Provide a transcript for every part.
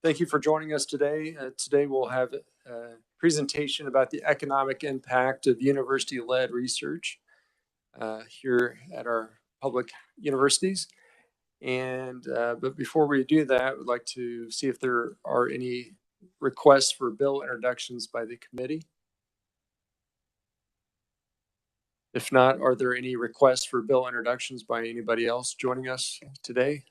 Thank you for joining us today. Today we'll have a presentation about the economic impact of university-led research here at our public universities. But before we do that, we'd like to see if there are any requests for bill introductions by the committee. If not, are there any requests for bill introductions by anybody else joining us today?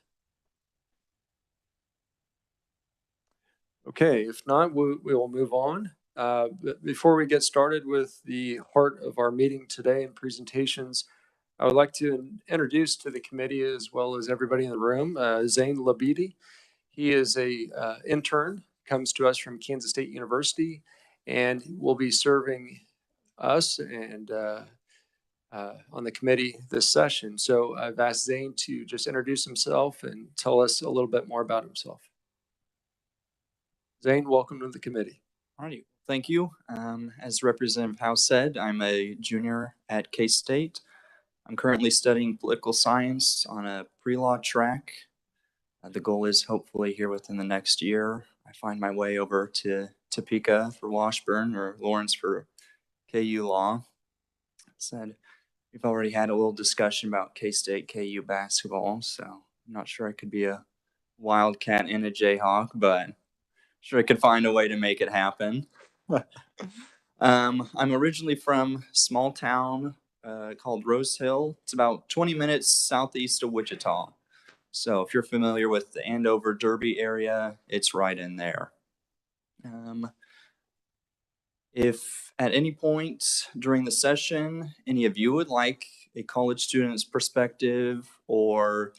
Okay, if not, we will move on. But before we get started with the heart of our meeting today and presentations, I would like to introduce to the committee as well as everybody in the room, Zane Labidi. He is a intern, comes to us from Kansas State University, and will be serving us and on the committee this session. So I've asked Zane to just introduce himself and tell us a little bit more about himself. Zane, welcome to the committee. All right, thank you. As Representative Howe said, I'm a junior at K-State. I'm currently studying political science on a pre-law track. The goal is hopefully here within the next year, I find my way over to Topeka for Washburn or Lawrence for KU Law. That said, we've already had a little discussion about K-State, KU basketball, so I'm not sure I could be a Wildcat and a Jayhawk, but sure I could find a way to make it happen. I'm originally from a small town called Rose Hill. It's about 20 minutes southeast of Wichita. So if you're familiar with the Andover, Derby area, it's right in there. If at any point during the session, any of you would like a college student's perspective or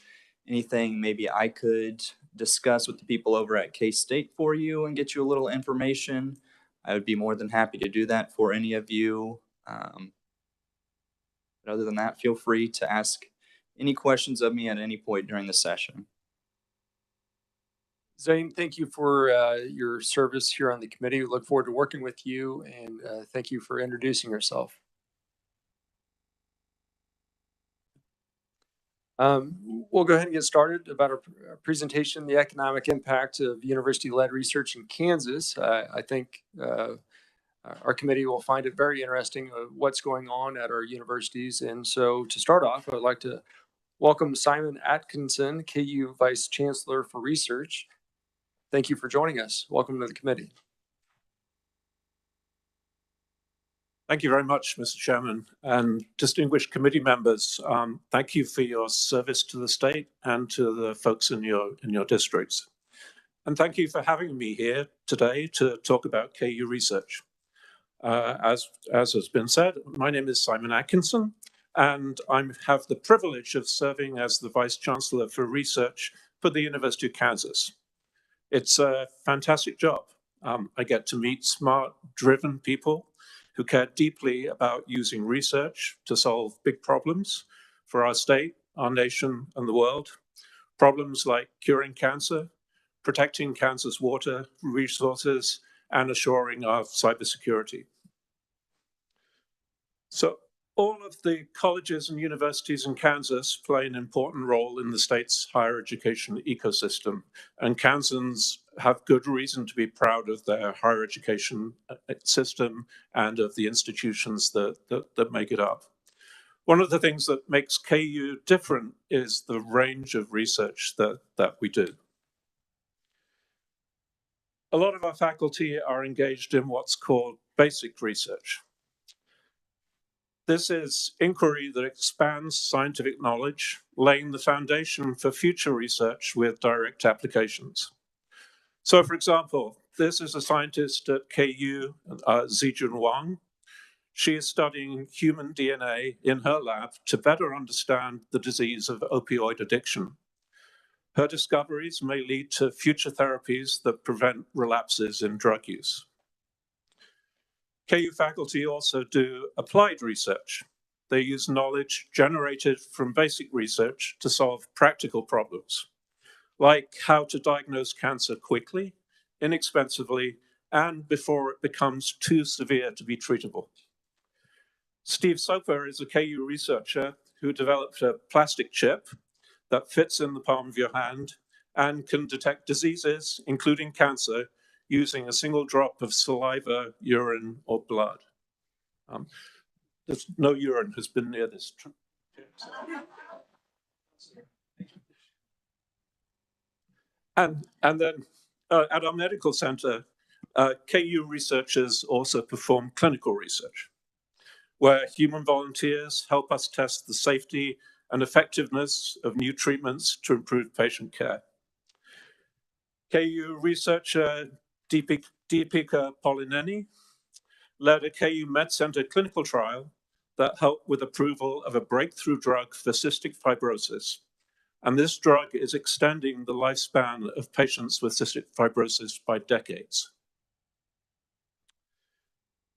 anything maybe I could discuss with the people over at K-State for you and get you a little information, I would be more than happy to do that for any of you. But other than that, feel free to ask any questions of me at any point during the session. Zane, thank you for your service here on the committee. We look forward to working with you, and thank you for introducing yourself. We'll go ahead and get started about our presentation, the economic impact of university-led research in Kansas. I think our committee will find it very interesting what's going on at our universities. And so to start off, I'd like to welcome Simon Atkinson, KU Vice Chancellor for Research. Thank you for joining us. Welcome to the committee. Thank you very much, Mr. Chairman, and distinguished committee members. Thank you for your service to the state and to the folks in your districts. And thank you for having me here today to talk about KU research. As has been said, my name is Simon Atkinson, and I have the privilege of serving as the Vice Chancellor for Research for the University of Kansas. It's a fantastic job. I get to meet smart, driven people who care deeply about using research to solve big problems for our state, our nation, and the world. Problems like curing cancer, protecting Kansas water resources, and assuring our cybersecurity. So all of the colleges and universities in Kansas play an important role in the state's higher education ecosystem, and Kansans have good reason to be proud of their higher education system and of the institutions that make it up. One of the things that makes KU different is the range of research that we do. A lot of our faculty are engaged in what's called basic research. This is inquiry that expands scientific knowledge, laying the foundation for future research with direct applications. So, for example, this is a scientist at KU, Zijun Wang. She is studying human DNA in her lab to better understand the disease of opioid addiction. Her discoveries may lead to future therapies that prevent relapses in drug use. KU faculty also do applied research. They use knowledge generated from basic research to solve practical problems, like how to diagnose cancer quickly, inexpensively, and before it becomes too severe to be treatable. Steve Soper is a KU researcher who developed a plastic chip that fits in the palm of your hand and can detect diseases, including cancer, using a single drop of saliva, urine, or blood. There's no urine has been near this. And then at our medical center, KU researchers also perform clinical research, where human volunteers help us test the safety and effectiveness of new treatments to improve patient care. KU researcher Deepika Polineni led a KU Med Center clinical trial that helped with approval of a breakthrough drug for cystic fibrosis. And this drug is extending the lifespan of patients with cystic fibrosis by decades.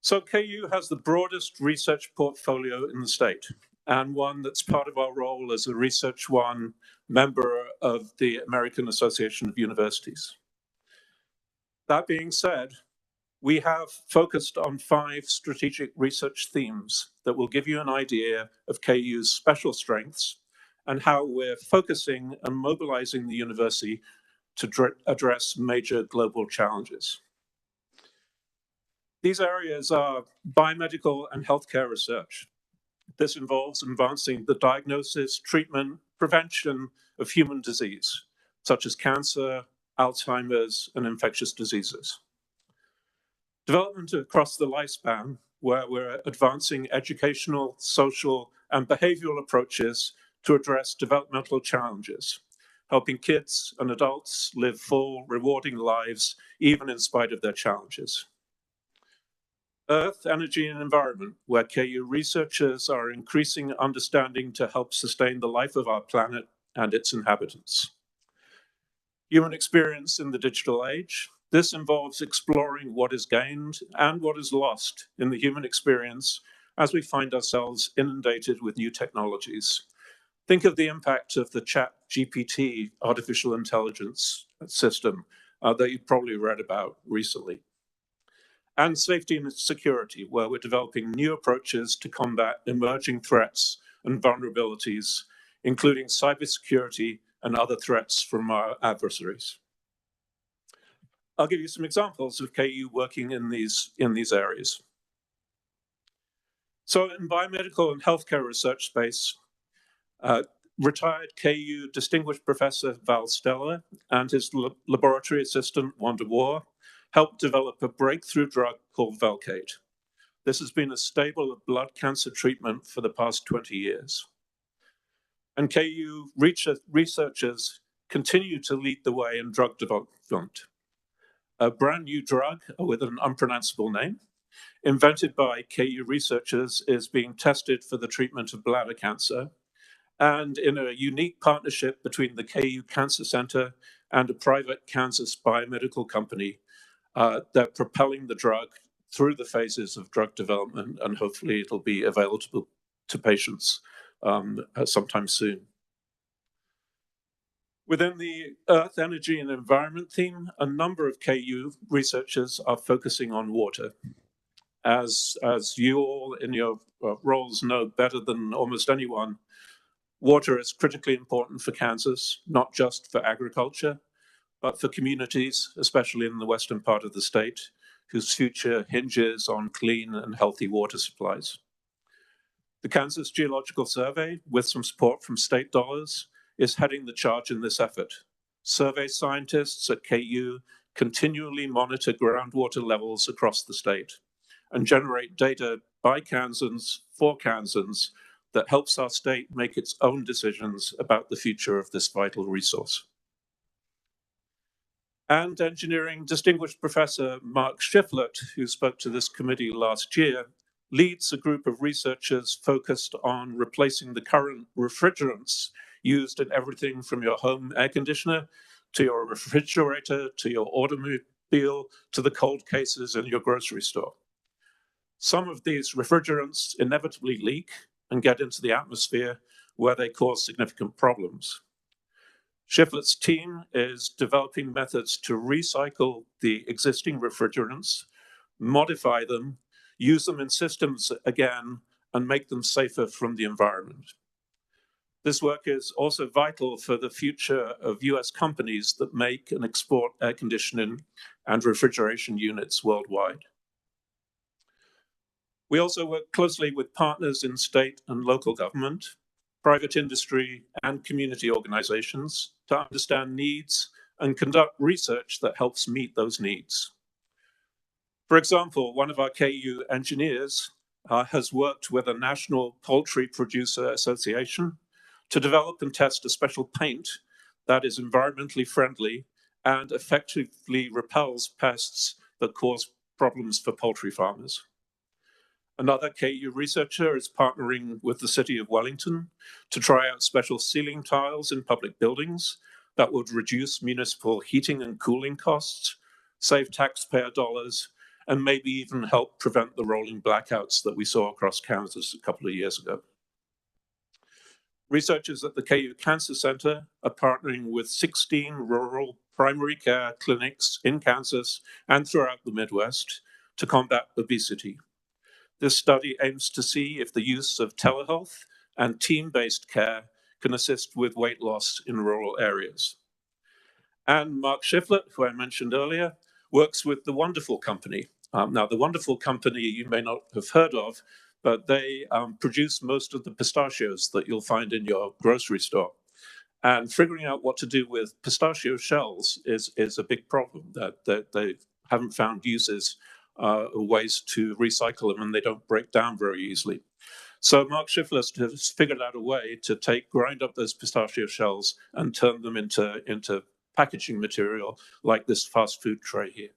So KU has the broadest research portfolio in the state, and one that's part of our role as a Research One member of the American Association of Universities. That being said, we have focused on 5 strategic research themes that will give you an idea of KU's special strengths and how we're focusing and mobilizing the university to address major global challenges. These areas are biomedical and healthcare research. This involves advancing the diagnosis, treatment, prevention of human disease, such as cancer, Alzheimer's, and infectious diseases. Development across the lifespan, where we're advancing educational, social, and behavioral approaches to address developmental challenges, helping kids and adults live full, rewarding lives, even in spite of their challenges. Earth, energy, and environment, where KU researchers are increasing understanding to help sustain the life of our planet and its inhabitants. Human experience in the digital age. This involves exploring what is gained and what is lost in the human experience as we find ourselves inundated with new technologies. Think of the impact of the ChatGPT artificial intelligence system that you've probably read about recently. And safety and security, where we're developing new approaches to combat emerging threats and vulnerabilities, including cybersecurity and other threats from our adversaries. I'll give you some examples of KU working in these areas. So in biomedical and healthcare research space, retired KU Distinguished Professor Val Stella and his laboratory assistant, Wanda War, helped develop a breakthrough drug called Velcade. This has been a staple of blood cancer treatment for the past 20 years. And KU researchers continue to lead the way in drug development. A brand new drug with an unpronounceable name, invented by KU researchers, is being tested for the treatment of bladder cancer. And in a unique partnership between the KU Cancer Center and a private Kansas biomedical company, they're propelling the drug through the phases of drug development, and hopefully it'll be available to patients sometime soon. Within the Earth, Energy, and Environment theme, a number of KU researchers are focusing on water. As you all in your roles know better than almost anyone, water is critically important for Kansas, not just for agriculture, but for communities, especially in the western part of the state, whose future hinges on clean and healthy water supplies. The Kansas Geological Survey, with some support from state dollars, is heading the charge in this effort. Survey scientists at KU continually monitor groundwater levels across the state and generate data by Kansans for Kansans that helps our state make its own decisions about the future of this vital resource. And engineering distinguished Professor Mark Shiflett, who spoke to this committee last year, leads a group of researchers focused on replacing the current refrigerants used in everything from your home air conditioner to your refrigerator, to your automobile, to the cold cases in your grocery store. Some of these refrigerants inevitably leak and get into the atmosphere, where they cause significant problems. Shiflett's team is developing methods to recycle the existing refrigerants, modify them, use them in systems again, and make them safer from the environment. This work is also vital for the future of US companies that make and export air conditioning and refrigeration units worldwide. We also work closely with partners in state and local government, private industry, and community organizations to understand needs and conduct research that helps meet those needs. For example, one of our KU engineers has worked with a national poultry producer association to develop and test a special paint that is environmentally friendly and effectively repels pests that cause problems for poultry farmers. Another KU researcher is partnering with the City of Wellington to try out special ceiling tiles in public buildings that would reduce municipal heating and cooling costs, save taxpayer dollars, and maybe even help prevent the rolling blackouts that we saw across Kansas a couple of years ago. Researchers at the KU Cancer Center are partnering with 16 rural primary care clinics in Kansas and throughout the Midwest to combat obesity. This study aims to see if the use of telehealth and team-based care can assist with weight loss in rural areas. And Mark Shiflett, who I mentioned earlier, works with The Wonderful Company. Now, The Wonderful Company you may not have heard of, but they produce most of the pistachios that you'll find in your grocery store. And figuring out what to do with pistachio shells is a big problem, that they haven't found uses ways to recycle them, and they don't break down very easily. So Mark Shiflett has figured out a way to grind up those pistachio shells and turn them into packaging material like this fast food tray here.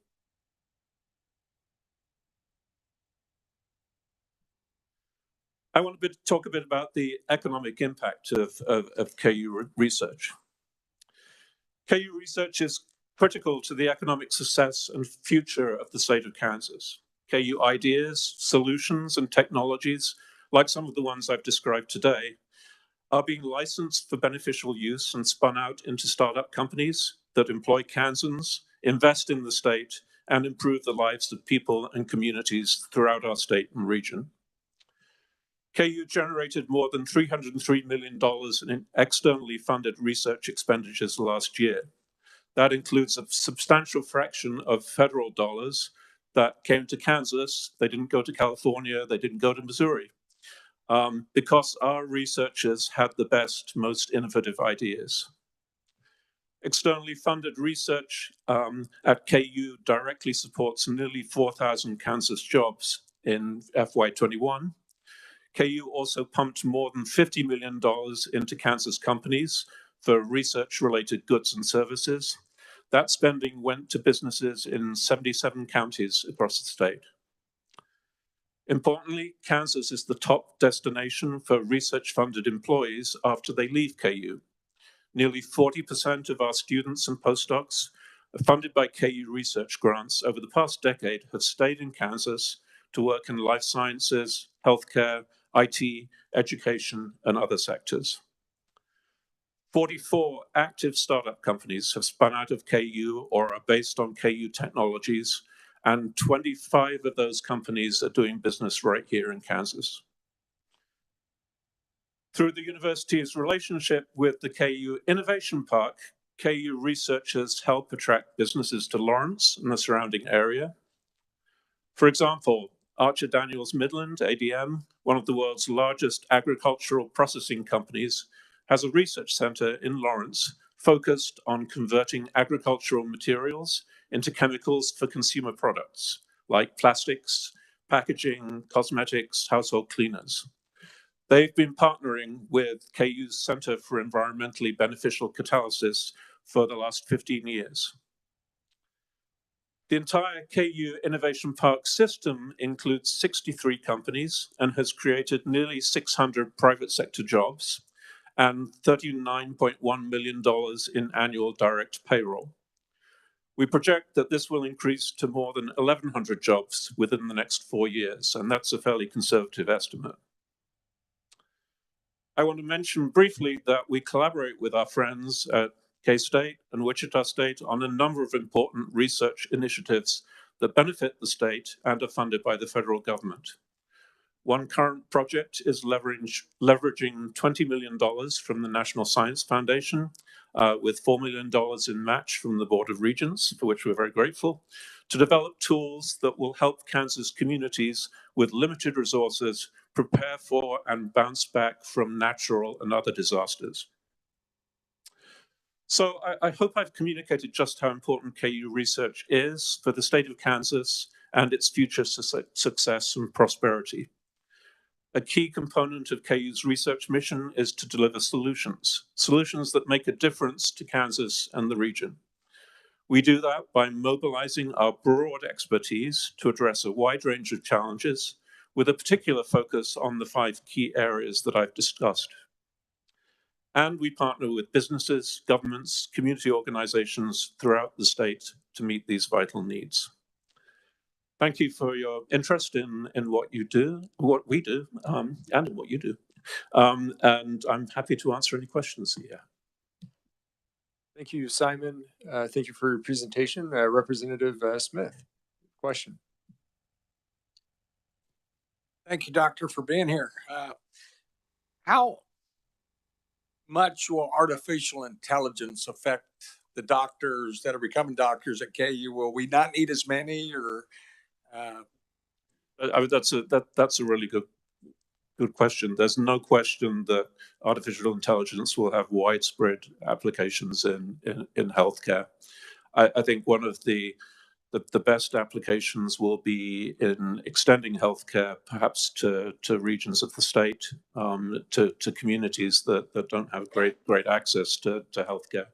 I want to talk a bit about the economic impact of KU research. KU research is critical to the economic success and future of the state of Kansas. KU ideas, solutions, and technologies, like some of the ones I've described today, are being licensed for beneficial use and spun out into startup companies that employ Kansans, invest in the state, and improve the lives of people and communities throughout our state and region. KU generated more than $303 million in externally funded research expenditures last year. That includes a substantial fraction of federal dollars that came to Kansas. They didn't go to California, they didn't go to Missouri, because our researchers had the best, most innovative ideas. Externally funded research at KU directly supports nearly 4,000 Kansas jobs in FY21. KU also pumped more than $50 million into Kansas companies for research-related goods and services. That spending went to businesses in 77 counties across the state. Importantly, Kansas is the top destination for research-funded employees after they leave KU. Nearly 40% of our students and postdocs funded by KU research grants over the past decade have stayed in Kansas to work in life sciences, healthcare, IT, education, and other sectors. 44 active startup companies have spun out of KU or are based on KU technologies, and 25 of those companies are doing business right here in Kansas. Through the university's relationship with the KU Innovation Park, KU researchers help attract businesses to Lawrence and the surrounding area. For example, Archer Daniels Midland, ADM, one of the world's largest agricultural processing companies, has a research center in Lawrence focused on converting agricultural materials into chemicals for consumer products like plastics, packaging, cosmetics, household cleaners. They've been partnering with KU's Center for Environmentally Beneficial Catalysis for the last 15 years. The entire KU Innovation Park system includes 63 companies and has created nearly 600 private sector jobs and $39.1 million in annual direct payroll. We project that this will increase to more than 1,100 jobs within the next 4 years, and that's a fairly conservative estimate. I want to mention briefly that we collaborate with our friends at K-State and Wichita State on a number of important research initiatives that benefit the state and are funded by the federal government. One current project is leveraging $20 million from the National Science Foundation, with $4 million in match from the Board of Regents, for which we're very grateful, to develop tools that will help Kansas communities with limited resources prepare for and bounce back from natural and other disasters. So I hope I've communicated just how important KU research is for the state of Kansas and its future success and prosperity. A key component of KU's research mission is to deliver solutions that make a difference to Kansas and the region. We do that by mobilizing our broad expertise to address a wide range of challenges, with a particular focus on the 5 key areas that I've discussed. And we partner with businesses, governments, community organizations throughout the state to meet these vital needs. Thank you for your interest in what you do, what we do, and in what you do. And I'm happy to answer any questions here. Thank you, Simon. Thank you for your presentation. Representative Smith, question. Thank you, Doctor, for being here. How much will artificial intelligence affect the doctors that are becoming doctors at KU? Will we not need as many, or? That's a really good question. There's no question that artificial intelligence will have widespread applications in healthcare. I think one of the best applications will be in extending healthcare, perhaps to regions of the state, to communities that don't have great access to healthcare.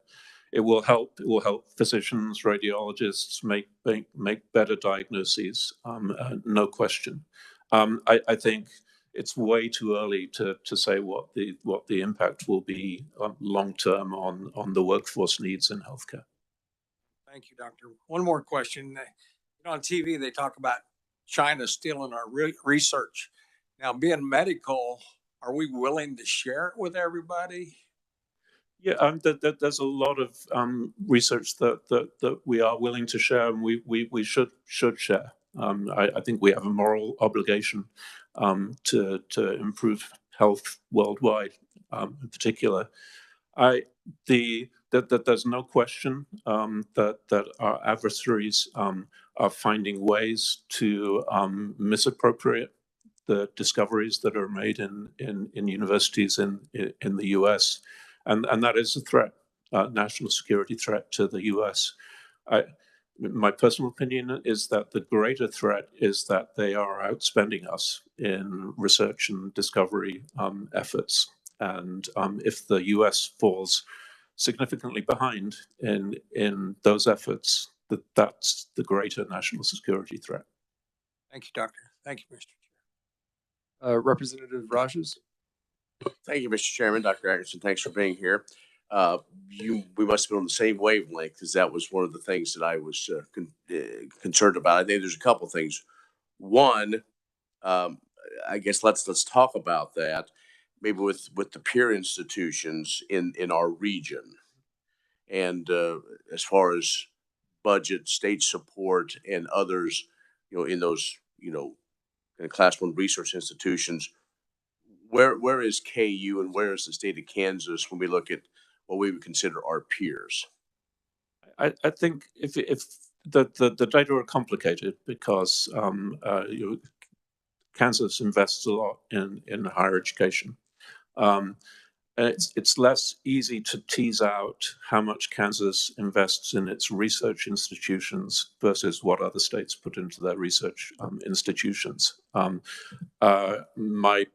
It will help physicians, radiologists make better diagnoses, no question. I think it's way too early to say what the impact will be long term on the workforce needs in healthcare. Thank you, Doctor. One more question. On TV, they talk about China stealing our research. Now, being medical, are we willing to share it with everybody? Yeah, there's a lot of research that we are willing to share, and we should share. I think we have a moral obligation to improve health worldwide, in particular. There's no question that our adversaries are finding ways to misappropriate the discoveries that are made in universities in the US. And that is a threat, national security threat to the US. My personal opinion is that the greater threat is that they are outspending us in research and discovery efforts. And if the US falls significantly behind in those efforts, that's the greater national security threat. Thank you, Doctor. Thank you, Mr. Chair. Representative Rajas. Thank you, Mr. Chairman. Dr. Atkinson, thanks for being here. We must have been on the same wavelength, because that was one of the things that I was concerned about. I think there's a couple things. One, I guess let's talk about that, maybe with the peer institutions in our region, and as far as budget, state support, and others, in those in Class 1 research institutions. Where is KU and where is the state of Kansas when we look at what we would consider our peers? I think if the data are complicated, because Kansas invests a lot in higher education. And it's less easy to tease out how much Kansas invests in its research institutions versus what other states put into their research institutions. My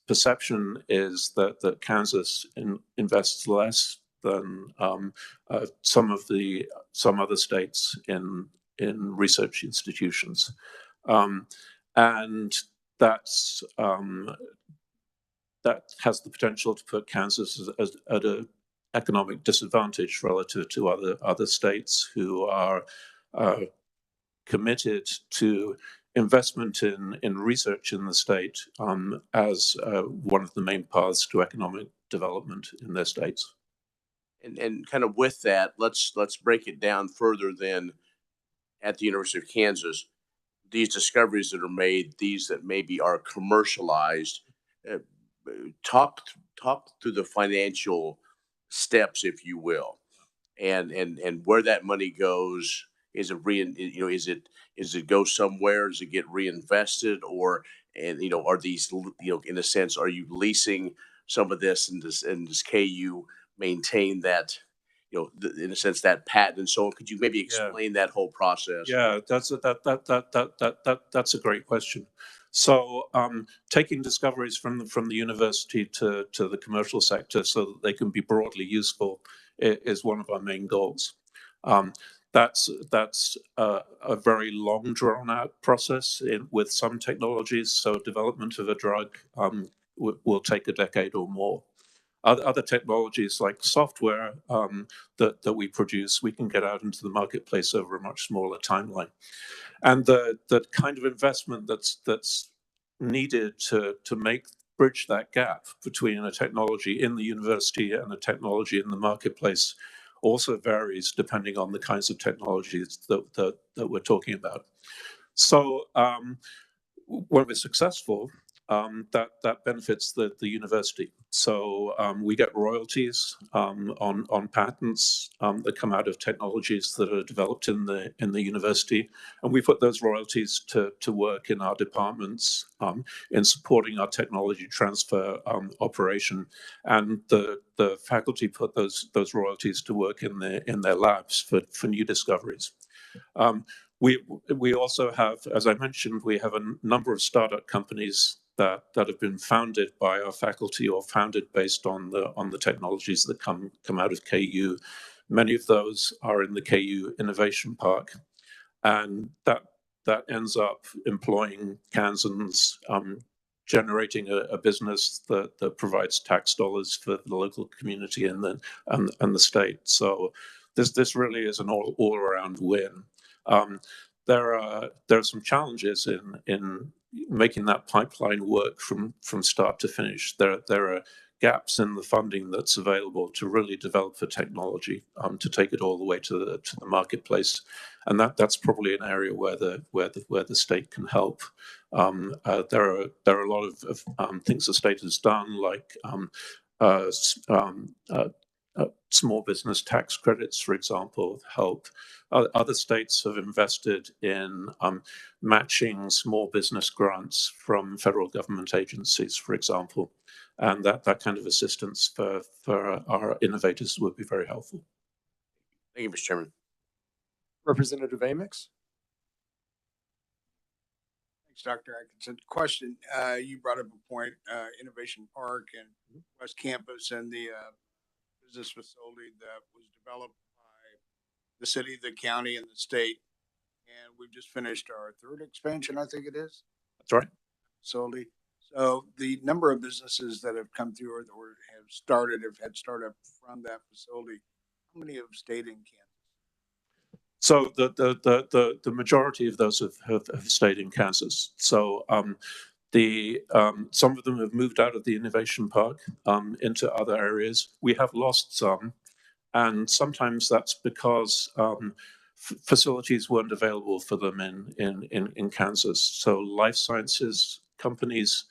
perception is that Kansas invests less than some other states in research institutions, and that has the potential to put Kansas at an economic disadvantage relative to other states who are committed to investment in research in the state as one of the main paths to economic development in their states. And kind of with that, let's break it down further. Then, at the University of Kansas, these discoveries that are made, these that maybe are commercialized, uh, talk through the financial steps, if you will, and where that money goes. Is it is it go somewhere? Does it get reinvested, or and are these in a sense, are you leasing some of this, and does KU maintain that, in a sense, that patent and so on? Could you maybe explain that whole process? Yeah, that's a great question. So, taking discoveries from the university to the commercial sector so that they can be broadly useful is one of our main goals. That's a very long, drawn out process with some technologies. So, development of a drug will take a decade or more. Other technologies like software that we produce, we can get out into the marketplace over a much smaller timeline. And the kind of investment that's needed to bridge that gap between a technology in the university and a technology in the marketplace also varies depending on the kinds of technologies that we're talking about. So when we're successful, that benefits the university. So we get royalties on patents that come out of technologies that are developed in the university, and we put those royalties to work in our departments in supporting our technology transfer operation, and the faculty put those royalties to work in their labs for new discoveries. We also have, as I mentioned, we have a number of startup companies that have been founded by our faculty or founded based on the technologies that come out of KU. Many of those are in the KU Innovation Park, and that ends up employing Kansans, generating a business that provides tax dollars for the local community and the state. So this really is an all around win. There are some challenges in making that pipeline work from start to finish. There are gaps in the funding that's available to really develop the technology to take it all the way to the marketplace, and that's probably an area where the state can help. There are a lot of things the state has done, like small business tax credits, for example, help. Other states have invested in matching small business grants from federal government agencies, for example, and that kind of assistance for our innovators would be very helpful. Thank you, Mr. Chairman. Representative Amix? Thanks, Dr. Atkinson. Question, you brought up a point, Innovation Park and West Campus and the business facility that was developed by the city, the county, and the state. And we've just finished our third expansion, I think it is. That's right. Facility. So the number of businesses that have come through or have had startup from that facility, how many have stayed in Kansas? So the majority of those have stayed in Kansas. So some of them have moved out of the Innovation Park into other areas. We have lost some, and sometimes that's because facilities weren't available for them in Kansas. So life sciences companies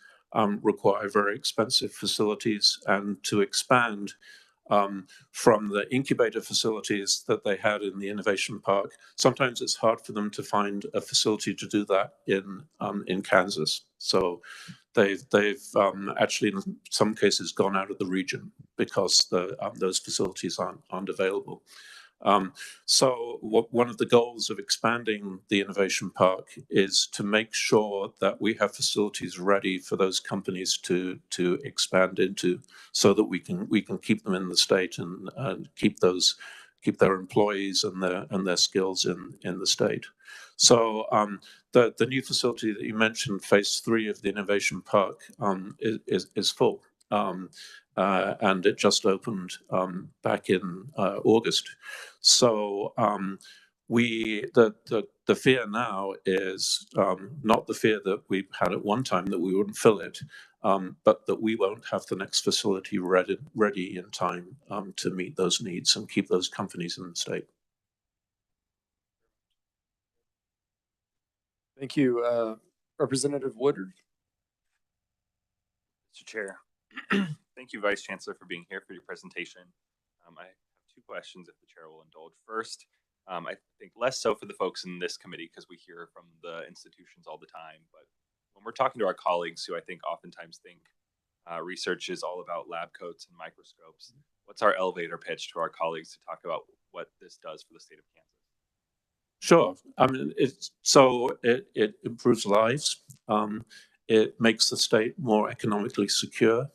require very expensive facilities, and to expand from the incubator facilities that they had in the Innovation Park, sometimes it's hard for them to find a facility to do that in Kansas. So they've actually in some cases gone out of the region because those facilities aren't available. So one of the goals of expanding the Innovation Park is to make sure that we have facilities ready for those companies to expand into, so that we can keep them in the state and keep their employees and their skills in the state. So the new facility that you mentioned, phase 3 of the Innovation Park, is full. And it just opened back in August. So the fear now is not the fear that we had at one time that we wouldn't fill it, but that we won't have the next facility ready in time to meet those needs and keep those companies in the state. Thank you. Representative Woodard. Mr. Chair, thank you, Vice Chancellor, for being here for your presentation. I have two questions, if the chair will indulge. First, I think less so for the folks in this committee because we hear from the institutions all the time, but when we're talking to our colleagues who I think oftentimes think research is all about lab coats and microscopes, what's our elevator pitch to our colleagues to talk about what this does for the state of Kansas? Sure. I mean, it improves lives. It makes the state more economically secure.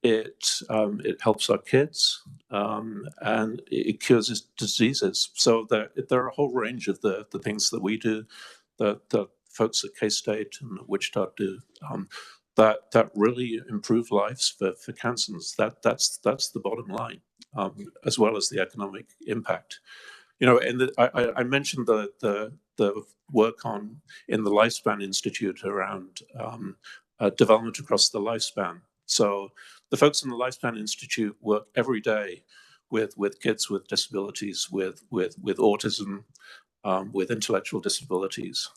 It helps our kids, and it cures diseases. So there are a whole range of the things that we do, that the folks at K-State and Wichita do, that really improve lives for Kansans. That's the bottom line, as well as the economic impact. You know, and I mentioned the work in the Lifespan Institute around development across the lifespan. So the folks in the Lifespan Institute work every day with kids with disabilities, with autism, with intellectual disabilities,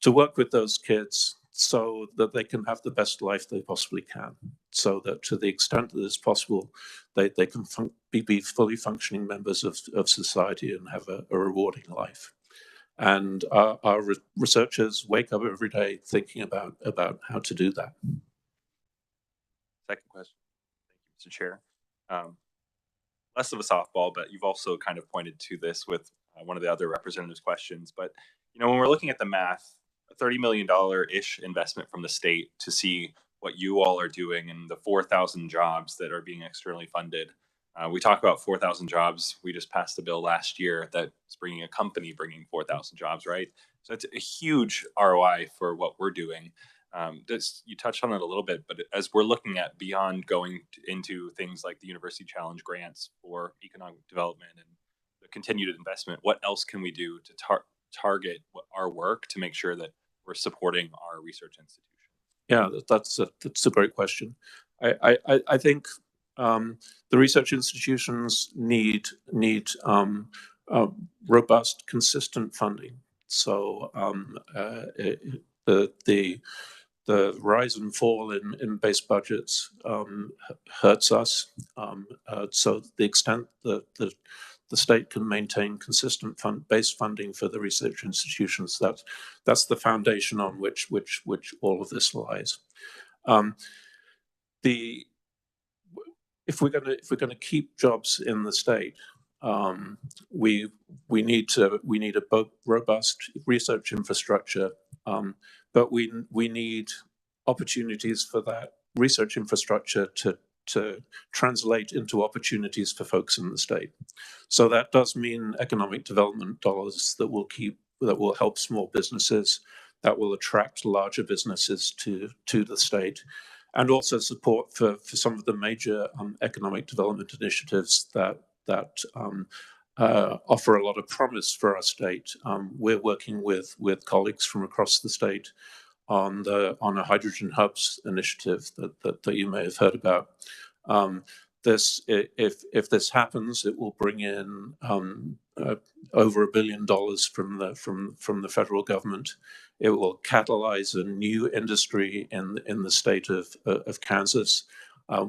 to work with those kids so that they can have the best life they possibly can, so that to the extent that it's possible, they can be fully functioning members of society and have a rewarding life. And our researchers wake up every day thinking about how to do that. Second question. Thank you, Mr. Chair. Less of a softball, but you've also kind of pointed to this with one of the other representatives' questions. But you know, when we're looking at the math, a $30 million-ish investment from the state to see what you all are doing and the 4,000 jobs that are being externally funded. We talk about 4,000 jobs. We just passed a bill last year that's bringing 4,000 jobs, right? So it's a huge ROI for what we're doing. You touched on it a little bit, but as we're looking at beyond going into things like the University Challenge grants for economic development and the continued investment, what else can we do to target our work to make sure that we're supporting our research institution? Yeah, that's a great question. I think the research institutions need robust, consistent funding. So the rise and fall in base budgets hurts us. So the extent that the state can maintain consistent base funding for the research institutions, that's the foundation on which all of this lies. If we're going to keep jobs in the state, we need a robust research infrastructure, but we need opportunities for that research infrastructure to translate into opportunities for folks in the state. So that does mean economic development dollars that will help small businesses, that will attract larger businesses to the state, and also support for some of the major economic development initiatives that offer a lot of promise for our state. We're working with colleagues from across the state on a hydrogen hubs initiative that you may have heard about. If this happens, it will bring in over $1 billion from the federal government. It will catalyze a new industry in the state of Kansas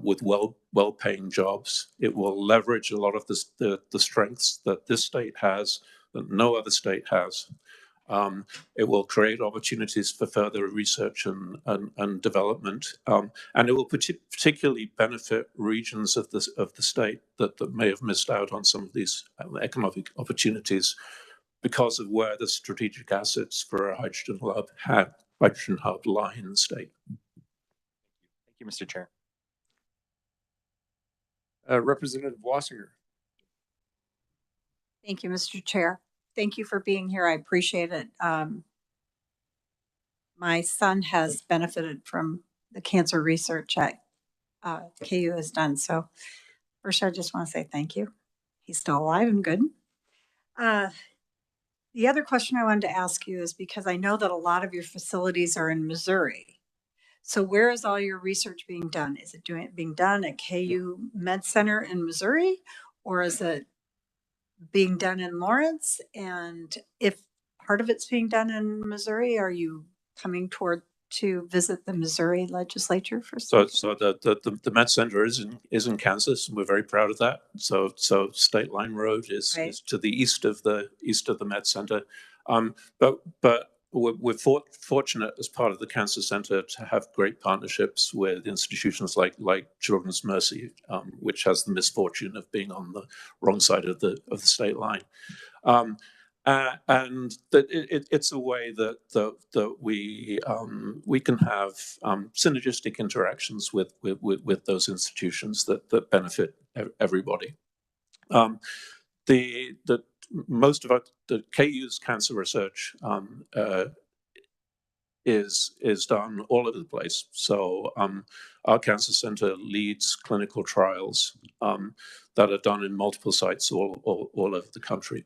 with well-paying jobs. It will leverage a lot of the strengths that this state has that no other state has. It will create opportunities for further research and development, and it will particularly benefit regions of the state that may have missed out on some of these economic opportunities because of where the strategic assets for a hydrogen hub lie in the state. Thank you, Mr. Chair. Representative Wassinger. Thank you, Mr. Chair. Thank you for being here. I appreciate it. My son has benefited from the cancer research at KU has done. So first, I just want to say thank you. He's still alive and good. The other question I wanted to ask you is because I know that a lot of your facilities are in Missouri. So where is all your research being done? Is it being done at KU Med Center in Missouri, or is it being done in Lawrence? And if part of it's being done in Missouri? Are you coming to visit the Missouri legislature for So, some? the Med Center is in Kansas, and we're very proud of that. So State Line Road is Right. is to the east of the Med Center. But we're fortunate as part of the Cancer Center to have great partnerships with institutions like Children's Mercy, which has the misfortune of being on the wrong side of the state line. And that it's a way that we can have synergistic interactions with those institutions that benefit everybody. The most of the KU's cancer research is done all over the place. So our cancer center leads clinical trials that are done in multiple sites all over the country,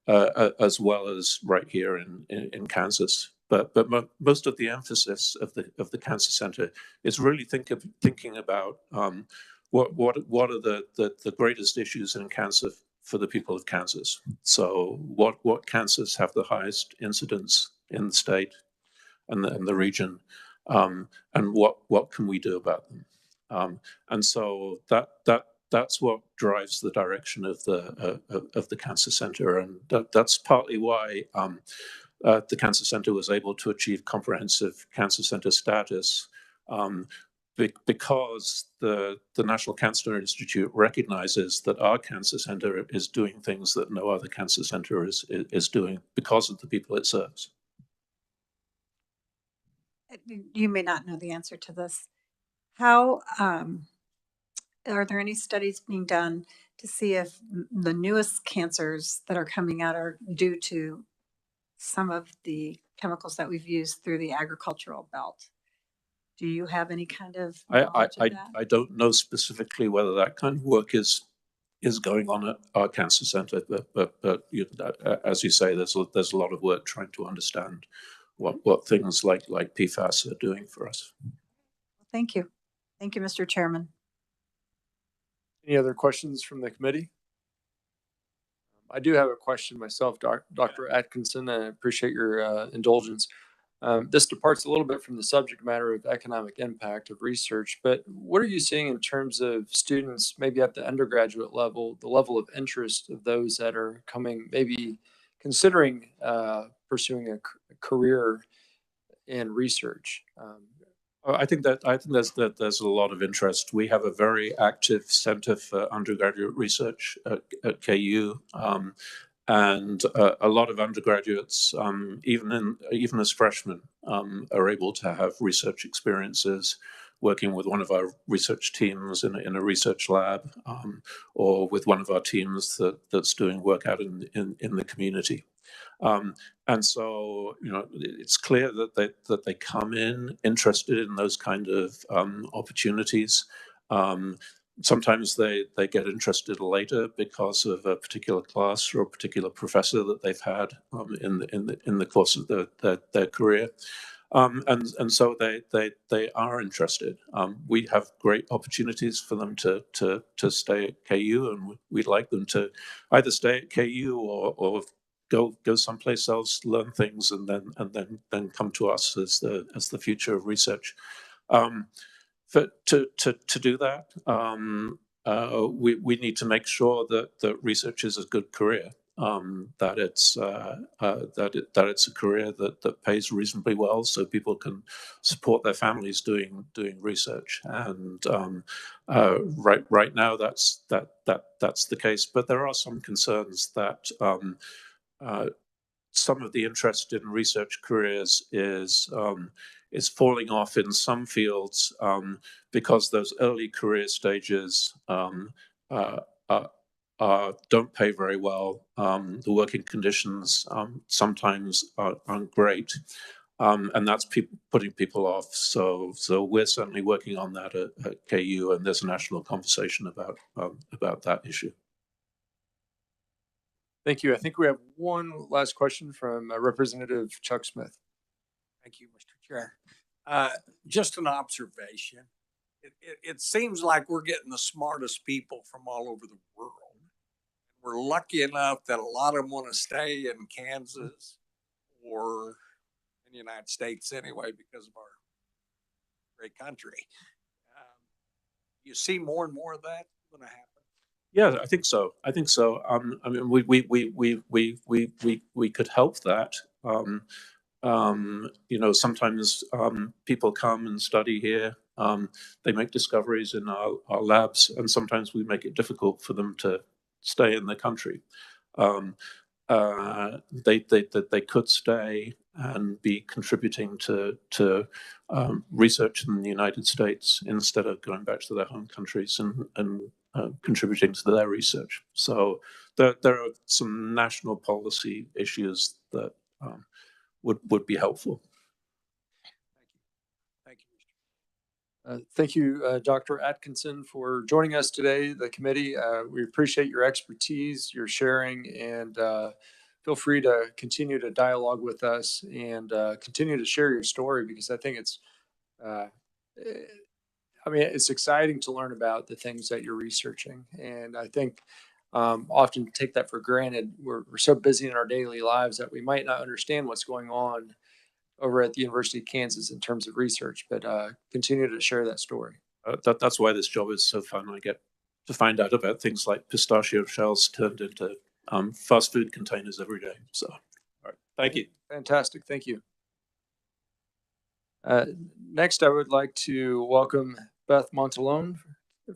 as well as right here in Kansas. But most of the emphasis of the cancer center is really thinking about what are the greatest issues in cancer for the people of Kansas. So what cancers have the highest incidence in the state and the region, and what can we do about them? And so that's what drives the direction of the cancer center, and that's partly why the cancer center was able to achieve comprehensive cancer center status. Because the National Cancer Institute recognizes that our cancer center is doing things that no other cancer center is doing because of the people it serves. You may not know the answer to this. How are there any studies being done to see if the newest cancers that are coming out are due to some of the chemicals that we've used through the agricultural belt? Do you have any kind of knowledge of that? I don't know specifically whether that kind of work is going on at our cancer center, but you know, as you say, there's a lot of work trying to understand what things like PFAS are doing for us. Thank you. Thank you, Mr. Chairman. Any other questions from the committee? I do have a question myself, Dr. Atkinson, and I appreciate your indulgence. This departs a little bit from the subject matter of economic impact of research, but what are you seeing in terms of students, maybe at the undergraduate level, the level of interest of those that are coming, maybe considering pursuing a career in research? I think there's a lot of interest. We have a very active center for undergraduate research at KU, and a lot of undergraduates, even as freshmen, are able to have research experiences working with one of our research teams in a research lab, or with one of our teams that's doing work out in the community. And so, you know, it's clear that they come in interested in those kind of opportunities. Sometimes they get interested later because of a particular class or a particular professor that they've had in the course of their career. And so they are interested. We have great opportunities for them to stay at KU, and we'd like them to either stay at KU or go someplace else, learn things, and then come to us as the future of research. To do that, we need to make sure that research is a good career, that it's a career that pays reasonably well, so people can support their families doing research. And right now that's the case. But there are some concerns that some of the interest in research careers is falling off in some fields because those early career stages don't pay very well. The working conditions sometimes aren't great, and that's putting people off. So we're certainly working on that at KU, and there's a national conversation about that issue. Thank you. I think we have one last question from Representative Chuck Smith. Thank you, Mr. Chair. Just an observation. It seems like we're getting the smartest people from all over the world. we're lucky enough that a lot of them want to stay in Kansas or in the United States anyway because of our great country. You see more and more of that going to happen. Yeah, I think so. I think so. I mean, we could help that. You know, sometimes people come and study here. They make discoveries in our labs, and sometimes we make it difficult for them to stay in the country. They could stay and be contributing to research in the United States instead of going back to their home countries and contributing to their research. So there are some national policy issues that would be helpful. Thank you. Thank you, Dr. Atkinson, for joining us today, the committee. We appreciate your expertise, your sharing, and feel free to continue to dialogue with us and continue to share your story, because I think it's, it's exciting to learn about the things that you're researching. And I think often take that for granted. We're so busy in our daily lives that we might not understand what's going on over at the University of Kansas in terms of research, but continue to share that story. That's why this job is so fun. I get to find out about things like pistachio shells turned into fast food containers every day. So, all right, thank you. Fantastic, thank you. Next, I would like to welcome Beth Montalone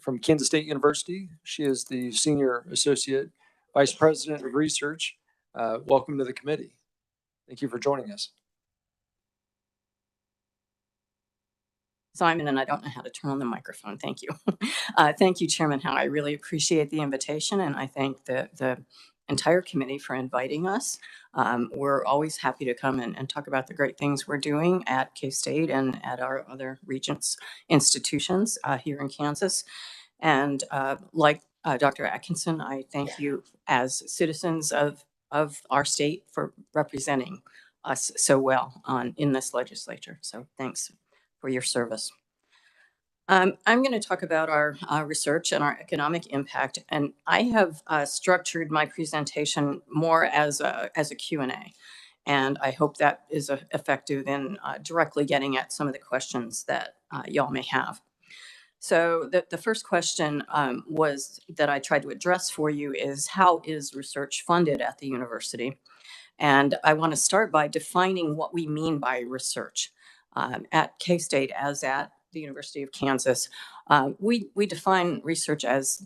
from Kansas State University. She is the Senior Associate Vice President of Research. Welcome to the committee. Thank you for joining us. Simon, and I don't know how to turn on the microphone. Thank you. Thank you, Chairman Howe. I really appreciate the invitation, and I thank the entire committee for inviting us. We're always happy to come and talk about the great things we're doing at K-State and at our other Regents institutions here in Kansas. And like Dr. Atkinson, I thank you as citizens of our state for representing us so well in this legislature. So thanks for your service. I'm going to talk about our research and our economic impact, and I have structured my presentation more as a Q&A, and I hope that is effective in directly getting at some of the questions that y'all may have. So the first question was that I tried to address for you is, how is research funded at the university? And I want to start by defining what we mean by research. At K-State, as at the University of Kansas, we define research as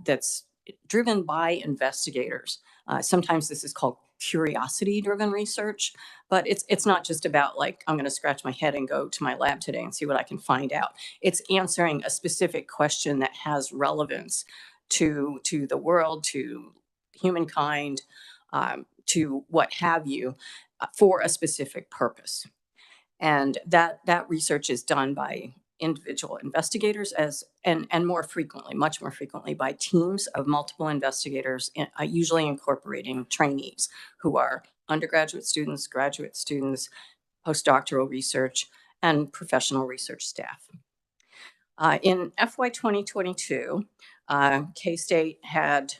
that's driven by investigators. Sometimes this is called curiosity-driven research, but it's not just about like, I'm going to scratch my head and go to my lab today and see what I can find out. It's answering a specific question that has relevance to the world, to humankind, to what have you, for a specific purpose. And that research is done by individual investigators and more frequently, much more frequently, by teams of multiple investigators, usually incorporating trainees who are undergraduate students, graduate students, postdoctoral research, and professional research staff. In FY 2022, K-State had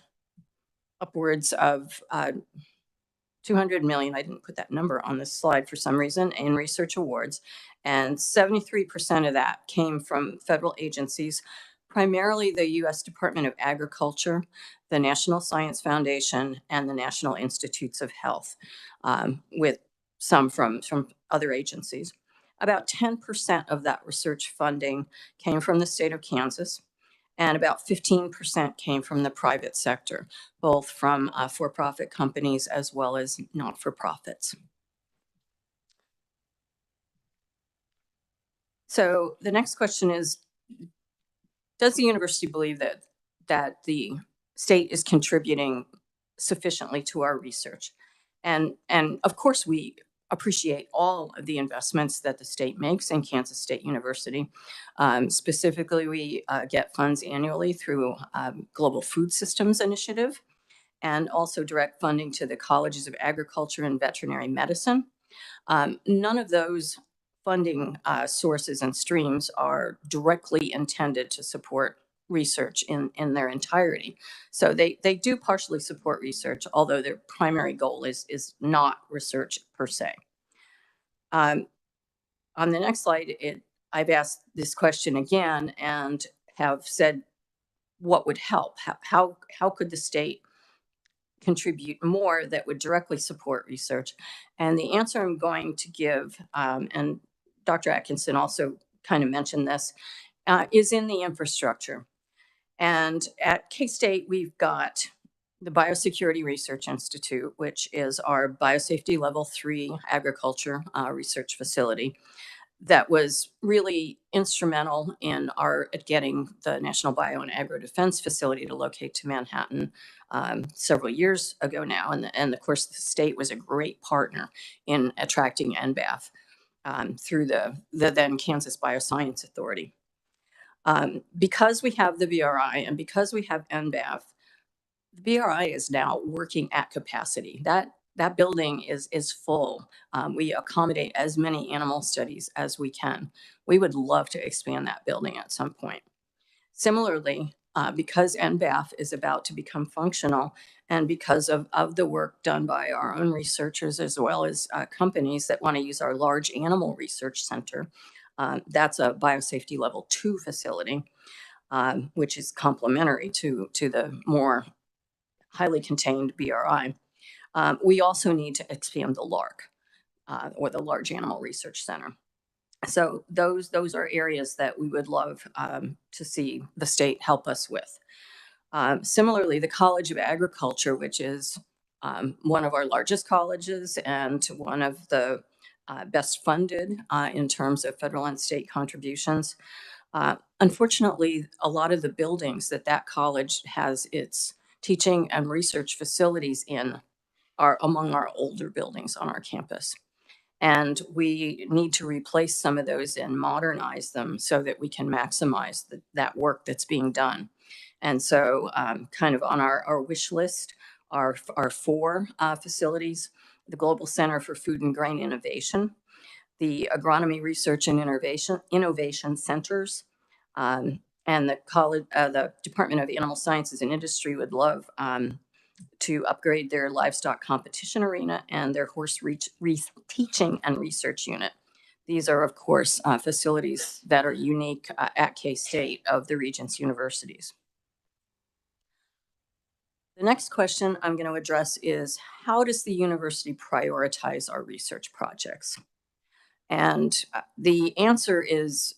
upwards of 200 million, I didn't put that number on this slide for some reason, in research awards, and 73% of that came from federal agencies, primarily the U.S. Department of Agriculture, the National Science Foundation, and the National Institutes of Health, with some from other agencies. About 10% of that research funding came from the state of Kansas, and about 15% came from the private sector, both from for-profit companies as well as not-for-profits. So the next question is, does the university believe that the state is contributing sufficiently to our research? And of course, we appreciate all of the investments that the state makes in Kansas State University. Specifically, we get funds annually through Global Food Systems Initiative, and also direct funding to the Colleges of Agriculture and Veterinary Medicine. None of those funding sources and streams are directly intended to support research in their entirety. So they do partially support research, although their primary goal is not research per se. On the next slide, I've asked this question again and have said, what would help? How could the state contribute more that would directly support research? And the answer I'm going to give, and Dr. Atkinson also kind of mentioned this, is in the infrastructure. And at K-State, we've got the Biosecurity Research Institute, which is our biosafety level 3 agriculture research facility that was really instrumental in getting the National Bio and Agro Defense Facility to locate to Manhattan several years ago now. And of course, the state was a great partner in attracting NBAF through the then Kansas Bioscience Authority. Because we have the BRI and because we have NBAF, the BRI is now working at capacity. That building is full. We accommodate as many animal studies as we can. We would love to expand that building at some point. Similarly, because NBAF is about to become functional, and because of the work done by our own researchers as well as companies that want to use our large animal research center, that's a biosafety level 2 facility, which is complementary to the more highly contained BRI. We also need to expand the LARC, or the Large Animal Research Center. So those are areas that we would love to see the state help us with. Similarly, the College of Agriculture, which is one of our largest colleges and one of the best funded in terms of federal and state contributions. Unfortunately, a lot of the buildings that college has its teaching and research facilities in are among our older buildings on our campus. And we need to replace some of those and modernize them so that we can maximize that work that's being done. And so kind of on our wish list are 4 facilities: the Global Center for Food and Grain Innovation, the Agronomy Research and Innovation Centers, and the Department of Animal Sciences and Industry would love to upgrade their livestock competition arena and their horse teaching and research unit. These are, of course, facilities that are unique at K-State of the Regents universities. The next question I'm going to address is, how does the university prioritize our research projects? And the answer is,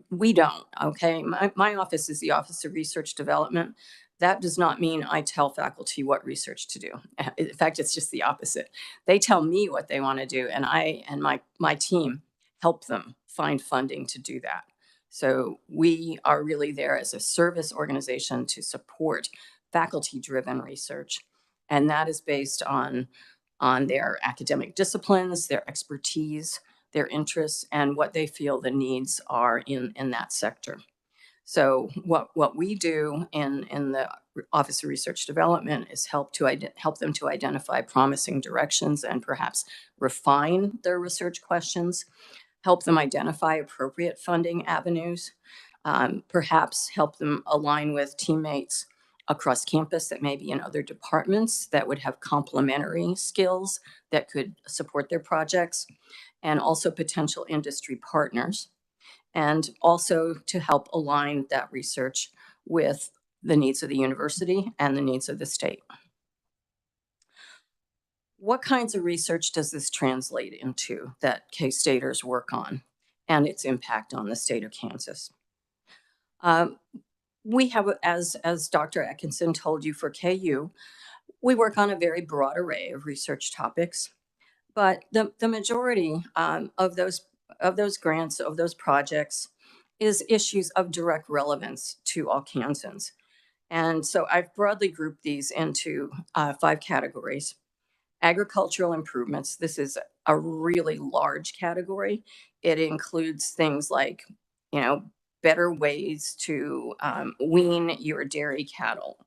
we don't, okay? My office is the Office of Research Development. That does not mean I tell faculty what research to do. In fact, it's just the opposite. They tell me what they want to do, and I and my team help them find funding to do that. So we are really there as a service organization to support faculty-driven research, and that is based on their academic disciplines, their expertise, their interests, and what they feel the needs are in that sector. So what we do in the Office of Research Development is help them to identify promising directions and perhaps refine their research questions, help them identify appropriate funding avenues, perhaps help them align with teammates across campus that may be in other departments that would have complementary skills that could support their projects, and also potential industry partners, and also to help align that research with the needs of the university and the needs of the state. What kinds of research does this translate into that K-Staters work on and its impact on the state of Kansas? We have, as Dr. Atkinson told you, for KU, we work on a very broad array of research topics, but the majority of those grants, of those projects, is issues of direct relevance to all Kansans. And so I've broadly grouped these into 5 categories. Agricultural improvements. This is a really large category. It includes things like, better ways to wean your dairy cattle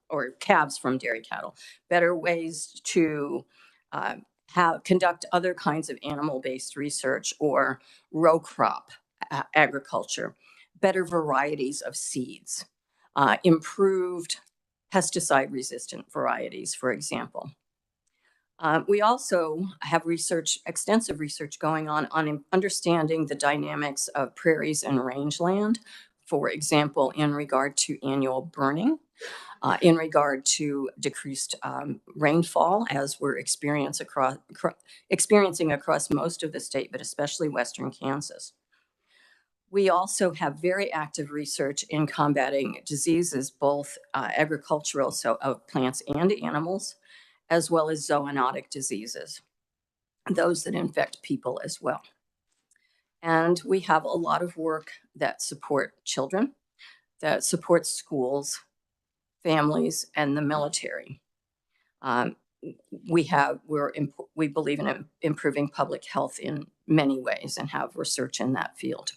or calves from dairy cattle, better ways to conduct other kinds of animal-based research or row crop agriculture, better varieties of seeds, improved pesticide-resistant varieties, for example. We also have extensive research going on understanding the dynamics of prairies and rangeland, for example, in regard to annual burning, in regard to decreased rainfall, as we're experiencing across most of the state, but especially western Kansas. We also have very active research in combating diseases, both agricultural, so of plants and animals, as well as zoonotic diseases, those that infect people as well. And we have a lot of work that support children, that supports schools, families, and the military. We believe in improving public health in many ways and have research in that field.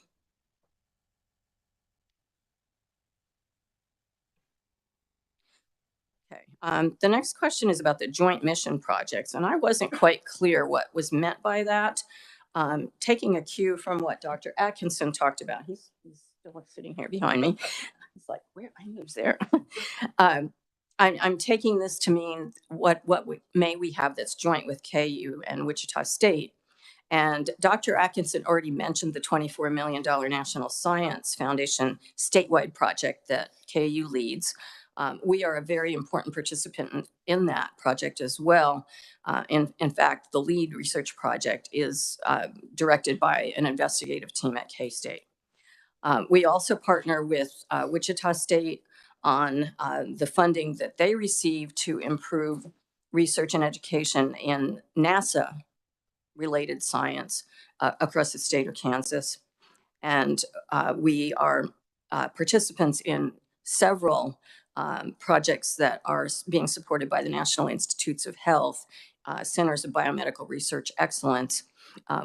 Okay, the next question is about the joint mission projects, and I wasn't quite clear what was meant by that. Taking a cue from what Dr. Atkinson talked about, he's still sitting here behind me. He's like, where? I knew he was there. I'm taking this to mean what we have that's joint with KU and Wichita State. And Dr. Atkinson already mentioned the $24 million National Science Foundation statewide project that KU leads. We are a very important participant in that project as well. In fact, the lead research project is directed by an investigative team at K-State. We also partner with Wichita State on the funding that they receive to improve research and education in NASA-related science across the state of Kansas. And we are participants in several projects that are being supported by the National Institutes of Health, Centers of Biomedical Research Excellence,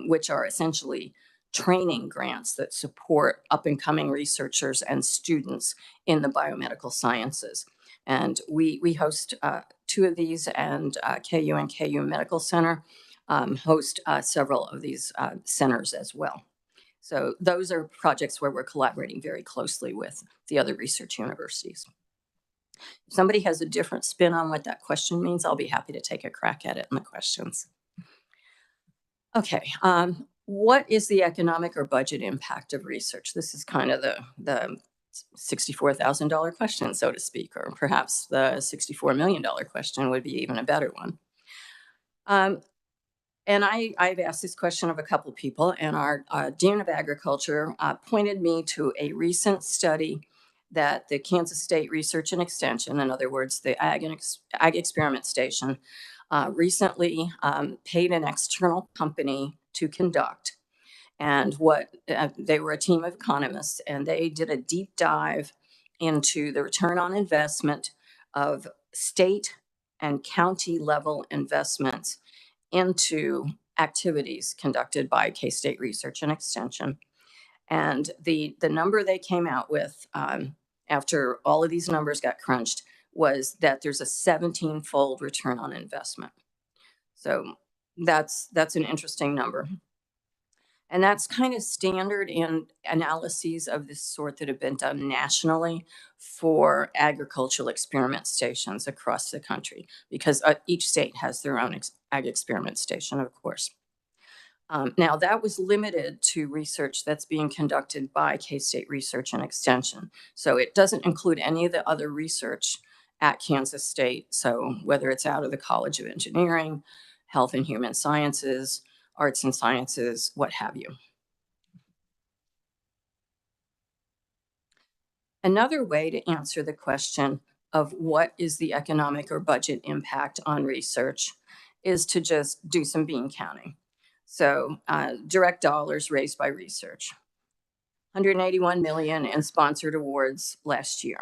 which are essentially training grants that support up-and-coming researchers and students in the biomedical sciences. And we host 2 of these, and KU and KU Medical Center host several of these centers as well. So those are projects where we're collaborating very closely with the other research universities. If somebody has a different spin on what that question means, I'll be happy to take a crack at it in the questions. Okay, what is the economic or budget impact of research? This is kind of the $64,000 question, so to speak, or perhaps the $64 million question would be even a better one. And I've asked this question of a couple people, and our Dean of Agriculture pointed me to a recent study that the Kansas State Research and Extension, in other words, the Ag Experiment Station, recently paid an external company to conduct. And they were a team of economists, and they did a deep dive into the return on investment of state and county level investments into activities conducted by K-State Research and Extension. And the number they came out with after all of these numbers got crunched was that there's a 17-fold return on investment. So that's an interesting number. And that's kind of standard in analyses of this sort that have been done nationally for agricultural experiment stations across the country, because each state has their own ag experiment station, of course. Now, that was limited to research that's being conducted by K-State Research and Extension. So it doesn't include any of the other research at Kansas State. So whether it's out of the College of Engineering, Health and Human Sciences, Arts and Sciences, what have you. Another way to answer the question of what is the economic or budget impact on research is to just do some bean counting. So direct dollars raised by research. 181 million in sponsored awards last year.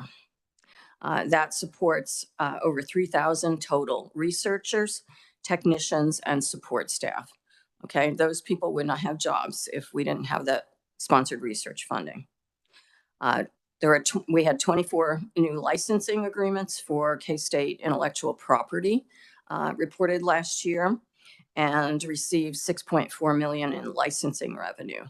That supports over 3,000 total researchers, technicians, and support staff. Okay, those people would not have jobs if we didn't have that sponsored research funding. We had 24 new licensing agreements for K-State intellectual property reported last year, and received $6.4 million in licensing revenue.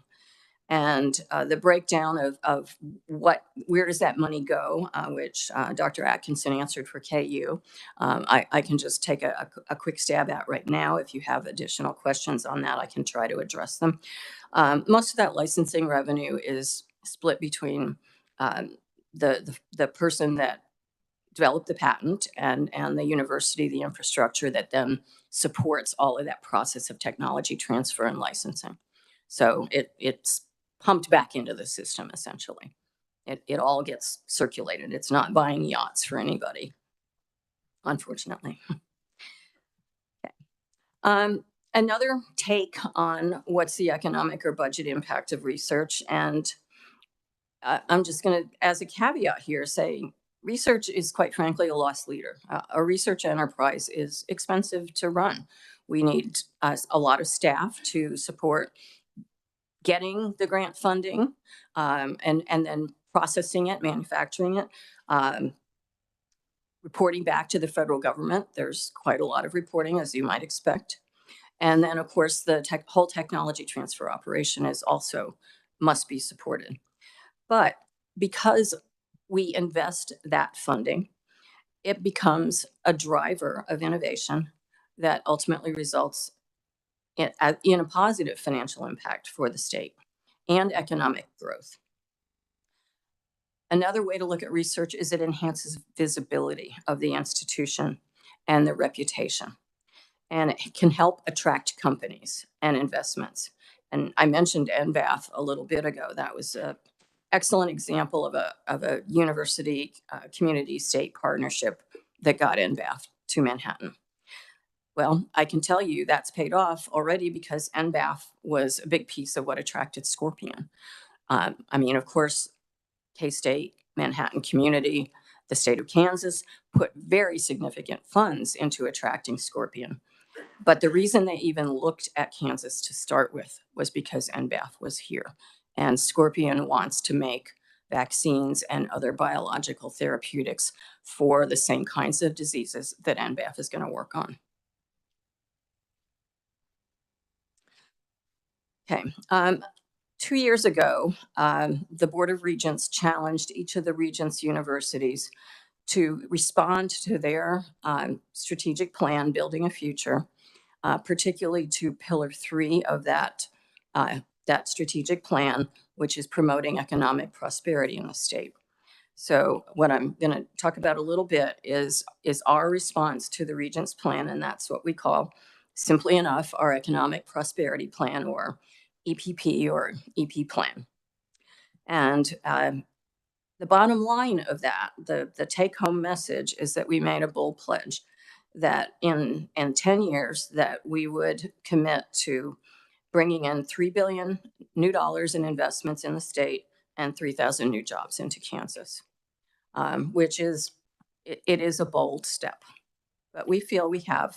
And the breakdown of where does that money go, which Dr. Atkinson answered for KU, I can just take a quick stab at right now. If you have additional questions on that, I can try to address them. Most of that licensing revenue is split between the person that developed the patent and the university, the infrastructure that then supports all of that process of technology transfer and licensing. So it's pumped back into the system, essentially. It all gets circulated. It's not buying yachts for anybody, unfortunately. Okay. Another take on what's the economic or budget impact of research. And I'm just going to, as a caveat here, say research is quite frankly a loss leader. A research enterprise is expensive to run. We need a lot of staff to support getting the grant funding and then processing it, manufacturing it, reporting back to the federal government. There's quite a lot of reporting, as you might expect. And then, of course, the whole technology transfer operation is also must be supported. But because we invest that funding, it becomes a driver of innovation that ultimately results in a positive financial impact for the state and economic growth. Another way to look at research is it enhances visibility of the institution and the reputation. And it can help attract companies and investments. And I mentioned NBAF a little bit ago. That was an excellent example of a university community state partnership that got NBAF to Manhattan. Well, I can tell you that's paid off already because NBAF was a big piece of what attracted Scorpion. I mean, of course, K-State, Manhattan community, the state of Kansas put very significant funds into attracting Scorpion. But the reason they even looked at Kansas to start with was because NBAF was here. And Scorpion wants to make vaccines and other biological therapeutics for the same kinds of diseases that NBAF is going to work on. Okay. 2 years ago, the Board of Regents challenged each of the Regents universities to respond to their strategic plan, Building a Future, particularly to Pillar 3 of that strategic plan, which is promoting economic prosperity in the state. So what I'm going to talk about a little bit is our response to the Regents plan, and that's what we call, simply enough, our Economic Prosperity Plan, or EPP or EP plan. And the bottom line of that, the take-home message, is that we made a bold pledge that in 10 years that we would commit to bringing in $3 billion new dollars in investments in the state and 3,000 new jobs into Kansas, which is, it is a bold step. But we feel we have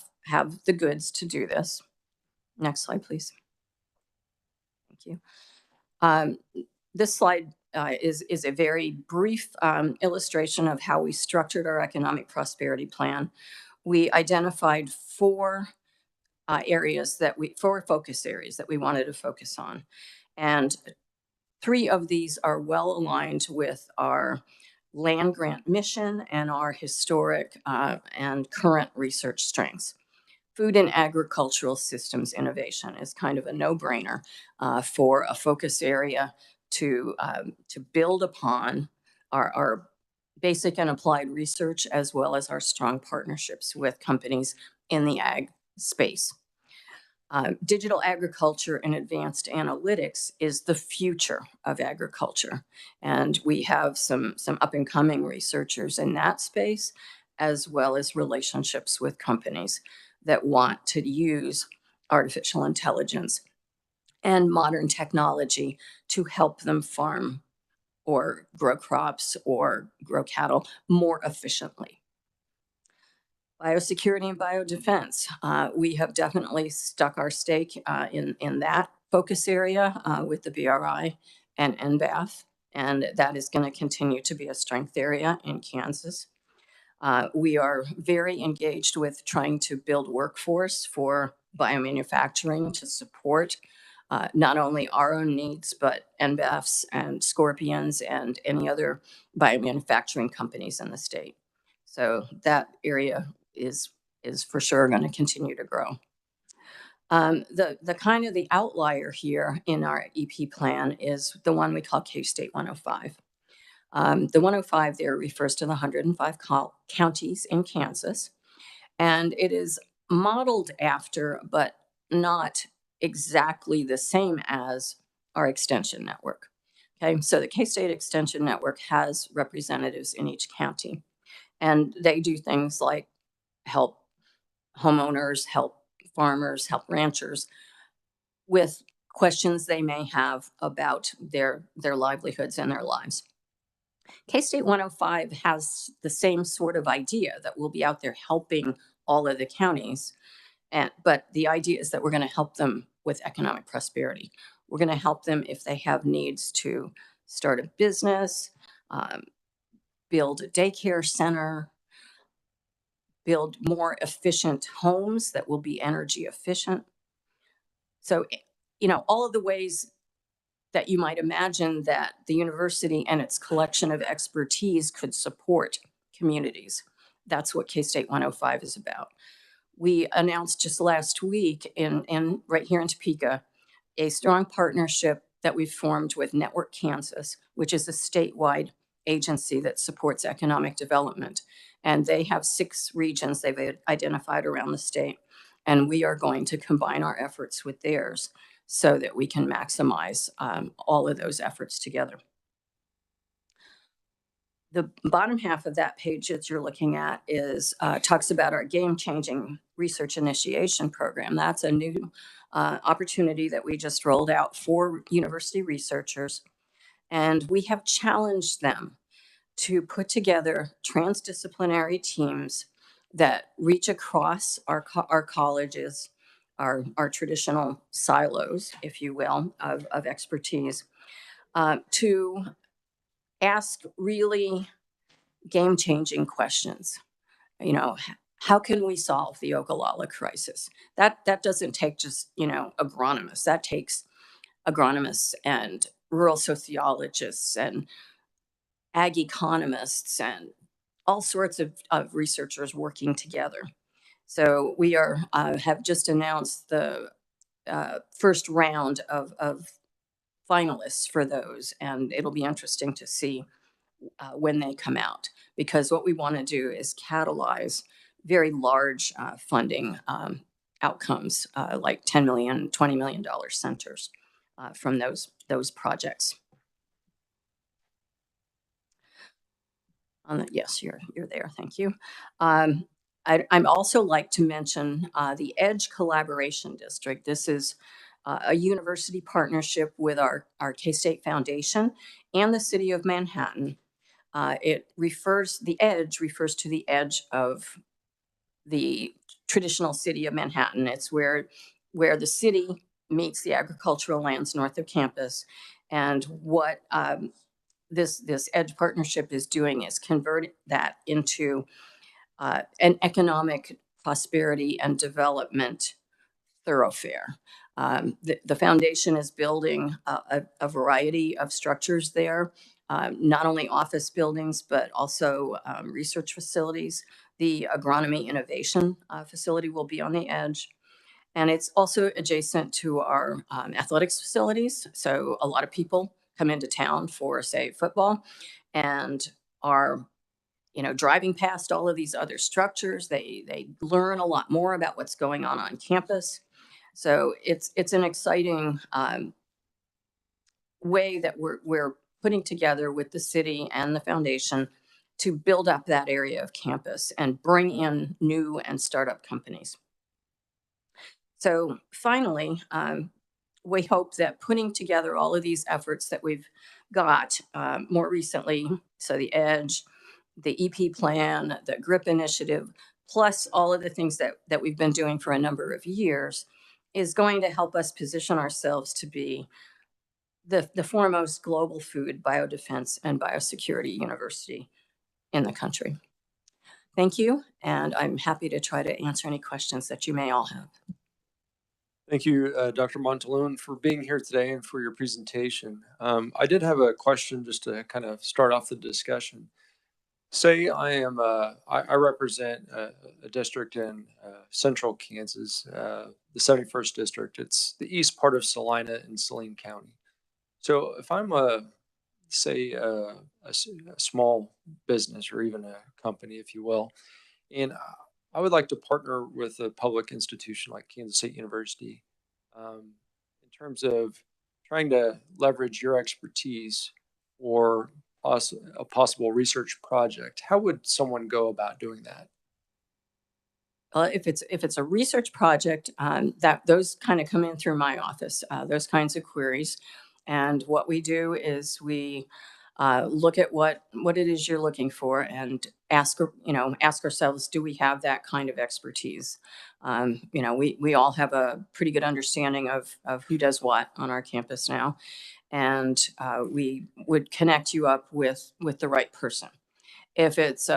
the goods to do this. Next slide, please. Thank you. This slide is a very brief illustration of how we structured our economic prosperity plan. We identified four focus areas that we wanted to focus on. And 3 of these are well aligned with our land grant mission and our historic and current research strengths. Food and agricultural systems innovation is kind of a no-brainer for a focus area to build upon our basic and applied research, as well as our strong partnerships with companies in the ag space. Digital agriculture and advanced analytics is the future of agriculture. And we have some up and coming researchers in that space, as well as relationships with companies that want to use artificial intelligence and modern technology to help them farm or grow crops or grow cattle more efficiently. Biosecurity and biodefense. We have definitely stuck our stake in that focus area with the BRI and NBAF, and that is going to continue to be a strength area in Kansas. We are very engaged with trying to build workforce for biomanufacturing to support not only our own needs, but NBEF's and Scorpions and any other biomanufacturing companies in the state. So that area is for sure going to continue to grow. The kind of the outlier here in our EP plan is the one we call K-State 105. The 105 there refers to the 105 counties in Kansas, and it is modeled after, but not exactly the same as our extension network. Okay, so the K-State Extension Network has representatives in each county, and they do things like help homeowners, help farmers, help ranchers with questions they may have about their livelihoods and their lives. K-State 105 has the same sort of idea that we'll be out there helping all of the counties. But the idea is that we're going to help them with economic prosperity. We're going to help them if they have needs to start a business, build a daycare center, build more efficient homes that will be energy efficient. So, all of the ways that you might imagine that the university and its collection of expertise could support communities. That's what K-State 105 is about. We announced just last week in right here in Topeka, a strong partnership that we've formed with Network Kansas, which is a statewide agency that supports economic development. And they have 6 regions they've identified around the state. And we are going to combine our efforts with theirs so that we can maximize all of those efforts together. The bottom half of that page that you're looking at is talks about our game-changing research initiation program. That's a new opportunity that we just rolled out for university researchers. And we have challenged them to put together transdisciplinary teams that reach across our colleges, our traditional silos, if you will, of expertise, to ask really game-changing questions. How can we solve the Ogallala crisis? That doesn't take just, agronomists. That takes agronomists and rural sociologists and ag economists and all sorts of researchers working together. So we have just announced the first round of finalists for those, and it'll be interesting to see when they come out, because what we want to do is catalyze very large funding outcomes like $10 million, $20 million centers from those projects. Yes, you're there. Thank you. I'd also like to mention the EDGE Collaboration District. This is a university partnership with our K-State Foundation and the City of Manhattan. The EDGE refers to the edge of the traditional city of Manhattan. It's where the city meets the agricultural lands north of campus. And what this EDGE partnership is doing is convert that into an economic prosperity and development thoroughfare. The foundation is building a variety of structures there, not only office buildings, but also research facilities. The agronomy innovation facility will be on the edge. And it's also adjacent to our athletics facilities. So a lot of people come into town for, say, football and are driving past all of these other structures. They learn a lot more about what's going on campus. So it's an exciting way that we're putting together with the city and the foundation to build up that area of campus and bring in new and startup companies. So finally, we hope that putting together all of these efforts that we've got more recently, so the EDGE, the EP plan, the GRIP initiative, plus all of the things that we've been doing for a number of years, is going to help us position ourselves to be the foremost global food, biodefense, and biosecurity university in the country. Thank you, and I'm happy to try to answer any questions that you may all have. Thank you, Dr. Montalone, for being here today and for your presentation. I did have a question just to kind of start off the discussion. Say I represent a district in central Kansas, the 71st district. It's the east part of Salina in Saline County. So if I'm say a small business or even a company, if you will, and I would like to partner with a public institution like Kansas State University in terms of trying to leverage your expertise or a possible research project. How would someone go about doing that? If it's a research project, that those kind of come in through my office, those kinds of queries. And what we do is we look at what it is you're looking for and ask ourselves, do we have that kind of expertise? We all have a pretty good understanding of who does what on our campus now. And we would connect you up with the right person. If it's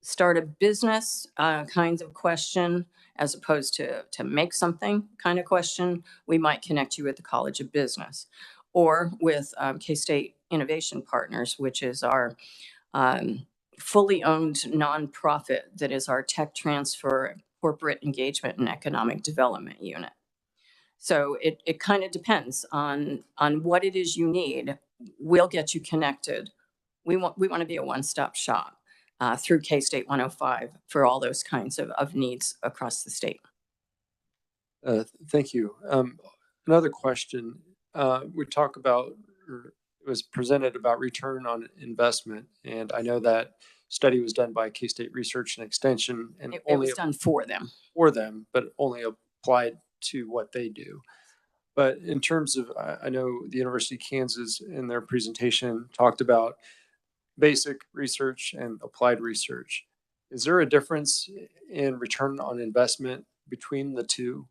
start a business kinds of question, as opposed to make something kind of question, we might connect you with the College of Business or with K-State Innovation Partners, which is our fully owned nonprofit that is our tech transfer, corporate engagement, and economic development unit. So it kind of depends on what it is you need. We'll get you connected. We want to be a one-stop shop through K-State 105 for all those kinds of needs across the state. Thank you. Another question. We talk about, or it was presented about return on investment, and I know that study was done by K-State Research and Extension, and It was done for them. But only applied to what they do. But in terms of, I know the University of Kansas in their presentation talked about basic research and applied research. Is there a difference in return on investment between the two?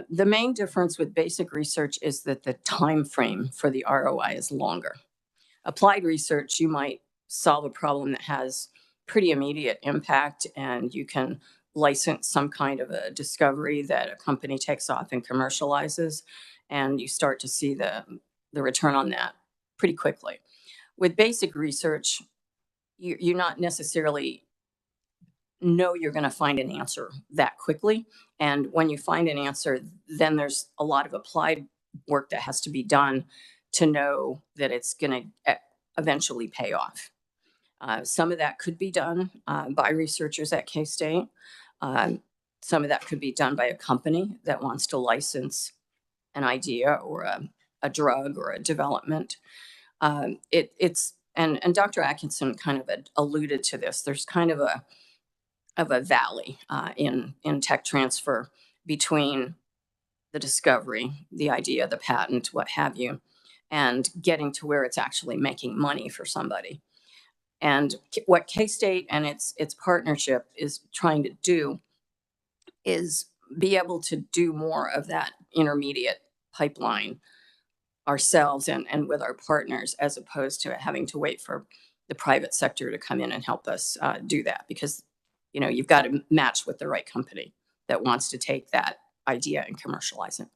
The main difference with basic research is that the time frame for the ROI is longer. Applied research, you might solve a problem that has pretty immediate impact, and you can license some kind of a discovery that a company takes off and commercializes, and you start to see the return on that pretty quickly. With basic research, you're not necessarily know you're going to find an answer that quickly. And when you find an answer, then there's a lot of applied work that has to be done to know that it's going to eventually pay off. Some of that could be done by researchers at K-State. Some of that could be done by a company that wants to license an idea or a drug or a development. And Dr. Atkinson kind of alluded to this. There's kind of a valley in tech transfer between the discovery, the idea, the patent, what have you, and getting to where it's actually making money for somebody. And what K-State and its partnership is trying to do is be able to do more of that intermediate pipeline ourselves and with our partners, as opposed to having to wait for the private sector to come in and help us do that, because you've got to match with the right company that wants to take that idea and commercialize it.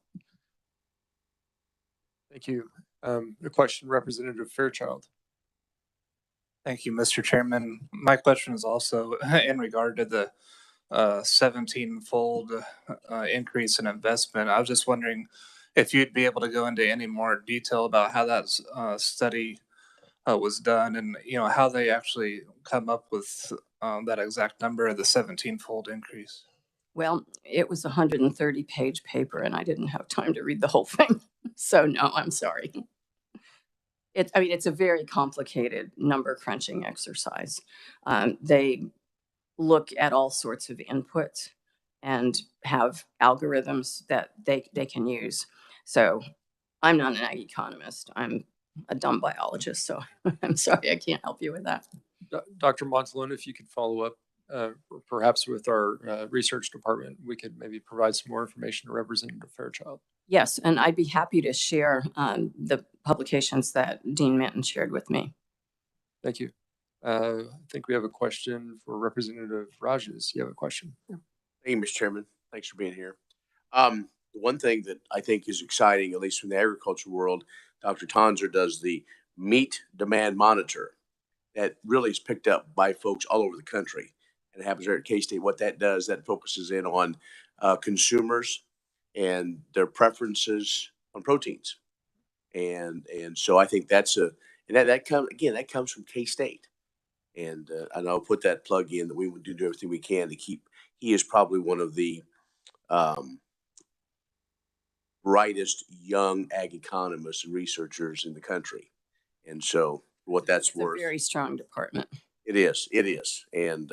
Thank you. A question, Representative Fairchild. Thank you, Mr. Chairman. My question is also in regard to the 17-fold increase in investment. I was just wondering if you'd be able to go into any more detail about how that study was done, and how they actually come up with that exact number of the 17-fold increase. Well, it was a 130-page paper, and I didn't have time to read the whole thing. So no, I'm sorry. It's a very complicated number crunching exercise. They look at all sorts of inputs and have algorithms that they can use. So I'm not an ag economist. I'm a dumb biologist, so I'm sorry, I can't help you with that. Dr. Montalone, if you could follow up, perhaps with our research department, we could maybe provide some more information to Representative Fairchild. Yes, and I'd be happy to share the publications that Dean Minton shared with me. Thank you. I think we have a question for Representative Rajes. You have a question? Yeah. Thank you, Mr. Chairman. Thanks for being here. The one thing that I think is exciting, at least from the agriculture world, Dr. Tonzer does the meat demand monitor that really is picked up by folks all over the country. And it happens here at K-State. What that does, that focuses in on consumers and their preferences on proteins. And so I think that's and that comes again, that comes from K-State. And I'll put that plug in that we would do everything we can to keep. He is probably one of the um, brightest young ag economists and researchers in the country. And so, for what that's It's a worth, very strong department. it is, and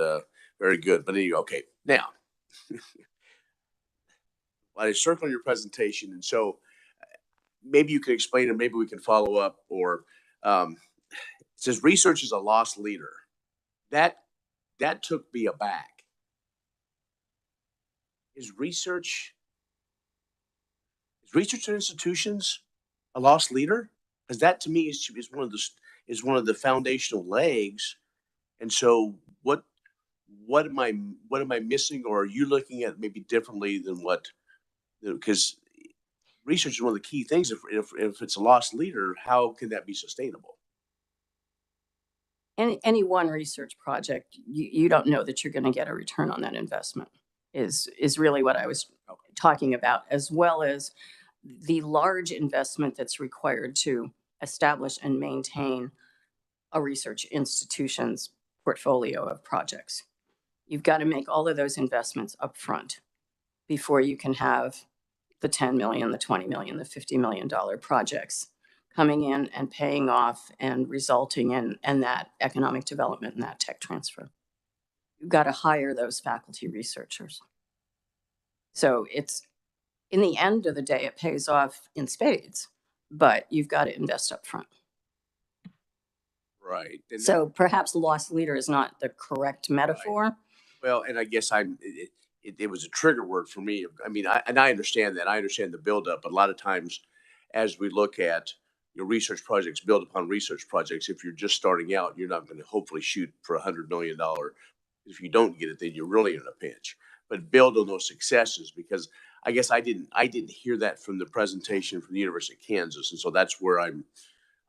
very good. But anyway, okay, now I circled your presentation, and so maybe you can explain it. Maybe we can follow up. Or it says research is a lost leader. That took me aback. Is research institutions a lost leader? Because that to me is one of the foundational legs. And so what am I missing, or are you looking at maybe differently than what? Because research is one of the key things. If it's a lost leader, how can that be sustainable? Any one research project, you don't know that you're going to get a return on that investment is really what I was talking about, as well as the large investment that's required to establish and maintain a research institution's portfolio of projects. You've got to make all of those investments up front before you can have the 10 million, the 20 million, the $50 million projects coming in and paying off and resulting in that economic development and that tech transfer. You've got to hire those faculty researchers. So it's, in the end of the day, it pays off in spades, but you've got to invest up front. Right. And so perhaps lost leader is not the correct metaphor. Right. Well, and I guess it was a trigger word for me. I mean, I understand that. I understand the buildup, but a lot of times as we look at your research projects, build upon research projects, if you're just starting out, you're not going to hopefully shoot for $100 million. If you don't get it, then you're really in a pinch. But build on those successes, because I guess I didn't hear that from the presentation from the University of Kansas, and so that's where I'm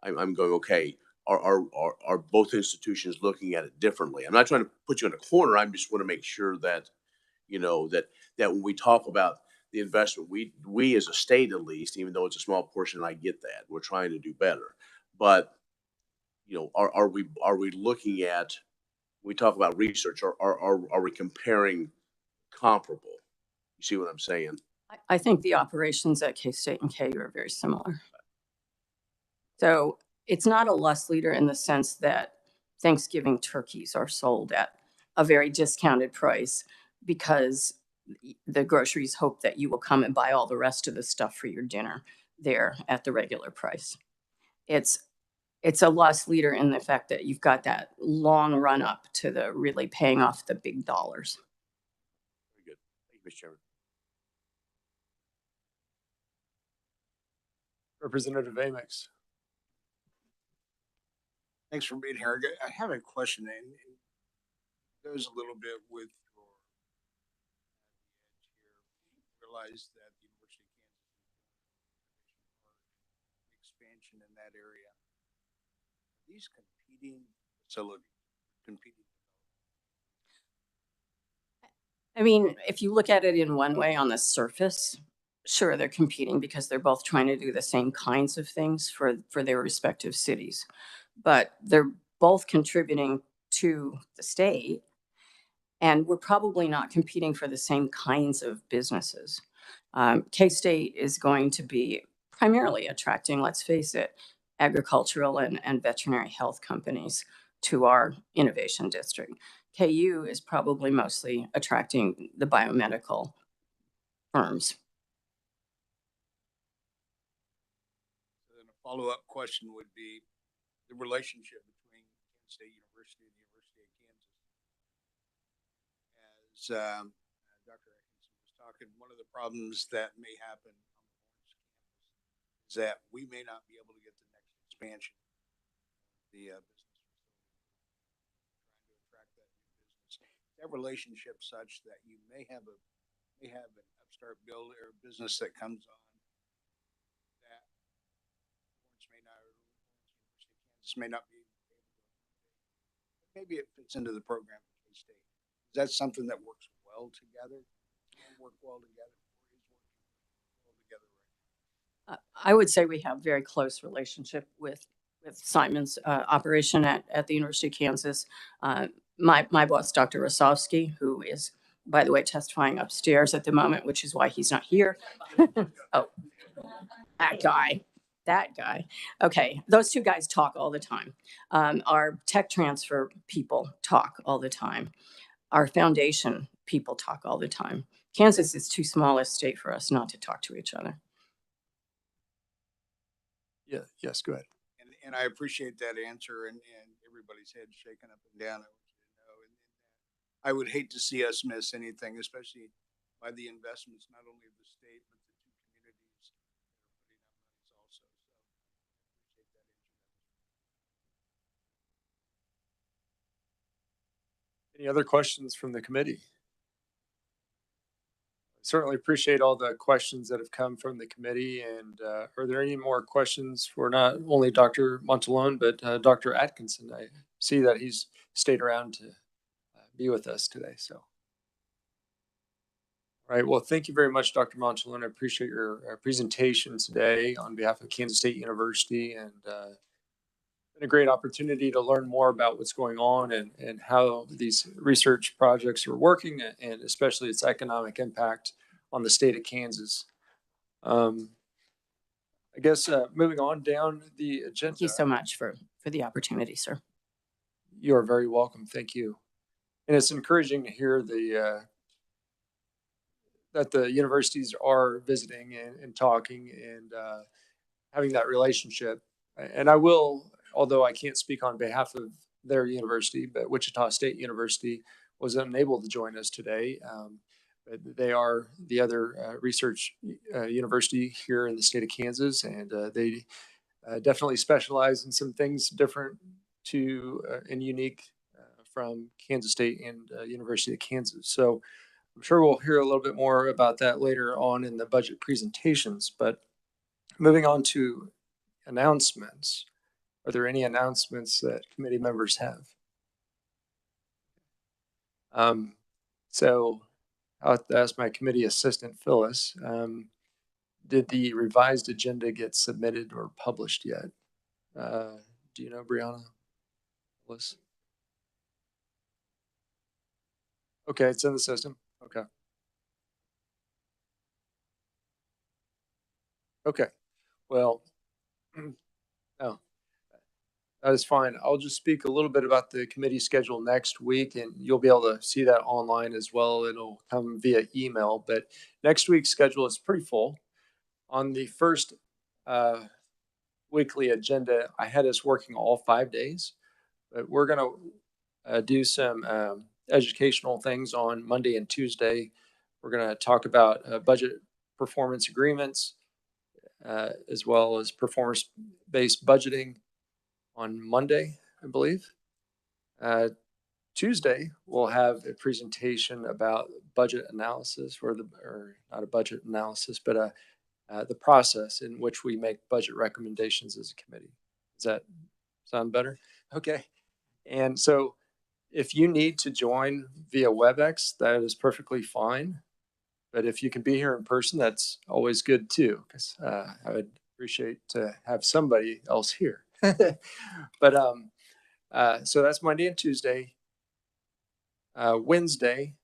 going. Okay, are both institutions looking at it differently? I'm not trying to put you in a corner. I just want to make sure that that when we talk about the investment, we as a state, at least, even though it's a small portion, I get that we're trying to do better, but are we looking at, when we talk about research, are we comparing comparable? You see what I'm saying? I think the operations at K-State and KU are very similar. So it's not a loss leader in the sense that Thanksgiving turkeys are sold at a very discounted price because the groceries hope that you will come and buy all the rest of the stuff for your dinner there at the regular price. It's a loss leader in the fact that you've got that long run up to the really paying off the big dollars. Very good. Thank you, Mr. Chairman. Representative Amix. Thanks for being here. I have a question, and it goes a little bit with your realize that the University of Kansas expansion in that area. These competing facilities, competing. I mean, if you look at it in one way on the surface, sure, they're competing because they're both trying to do the same kinds of things for their respective cities. But they're both contributing to the state, and we're probably not competing for the same kinds of businesses. K-State is going to be primarily attracting, let's face it, agricultural and veterinary health companies to our innovation district. KU is probably mostly attracting the biomedical firms. Then a follow-up question would be the relationship between Kansas State University and the University of Kansas. As Dr. Atkinson was talking, one of the problems that may happen on the Orange campus is that we may not be able to get the next expansion of the business facility, trying to attract that new business. That relationship such that you may have a may have an upstart build or business that comes on that Lawrence may not, or University of Kansas may not be able to. Maybe it fits into the program at K-State. Is that something that works well together? Can work well together, or is working well together right now? I would say we have very close relationship with Simon's operation at the University of Kansas. My boss, Dr. Rosowski, who is, by the way, testifying upstairs at the moment, which is why he's not here. Oh, that guy. Okay, those two guys talk all the time. Our tech transfer people talk all the time. Our foundation people talk all the time. Kansas is too small a state for us not to talk to each other. Yeah, yes, go ahead. And I appreciate that answer, and everybody's head shaking up and down. I want you to know, and I would hate to see us miss anything, especially by the investments, not only of the state, but the two communities that are putting up monies also. So I appreciate that answer. Any other questions from the committee? Certainly appreciate all the questions that have come from the committee. And are there any more questions for not only Dr. Montalone, but Dr. Atkinson? I see that he's stayed around to be with us today. So, all right. Well, thank you very much, Dr. Montalone. I appreciate your presentation today on behalf of Kansas State University, and been a great opportunity to learn more about what's going on and how these research projects are working, and especially its economic impact on the state of Kansas. I guess moving on down the agenda. Thank you so much for the opportunity, sir. You are very welcome. Thank you. And it's encouraging to hear that the universities are visiting and talking and having that relationship. And I will, although I can't speak on behalf of their university, but Wichita State University was unable to join us today. But they are the other research university here in the state of Kansas, and they definitely specialize in some things different and unique from Kansas State and University of Kansas. So I'm sure we'll hear a little bit more about that later on in the budget presentations. But moving on to announcements. Are there any announcements that committee members have? So I'll have to ask my committee assistant, Phyllis, did the revised agenda get submitted or published yet? Do you know, Brianna? Phyllis? Okay, it's in the system. Okay. Okay. Well, oh, that is fine. I'll just speak a little bit about the committee schedule next week, and you'll be able to see that online as well. It'll come via email, but next week's schedule is pretty full. On the first weekly agenda, I had us working all 5 days, but we're going to do some educational things on Monday and Tuesday. We're going to talk about budget performance agreements, as well as performance-based budgeting on Monday, I believe. Tuesday, we'll have a presentation about budget analysis, or not a budget analysis, but the process in which we make budget recommendations as a committee. Does that sound better? Okay. And so if you need to join via WebEx, that is perfectly fine. But if you can be here in person, that's always good too, because I would appreciate to have somebody else here. But so that's Monday and Tuesday. Wednesday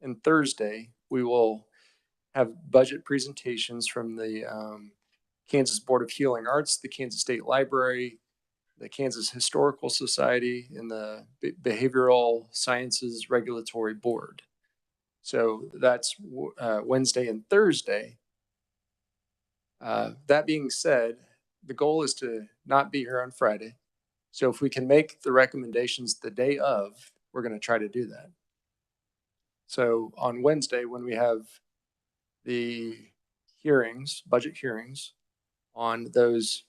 and Thursday, we will have budget presentations from the Kansas Board of Healing Arts, the Kansas State Library, the Kansas Historical Society, and the Behavioral Sciences Regulatory Board. So that's Wednesday and Thursday. That being said, the goal is to not be here on Friday. So if we can make the recommendations the day of, we're going to try to do that. So on Wednesday, when we have the hearings, budget hearings on those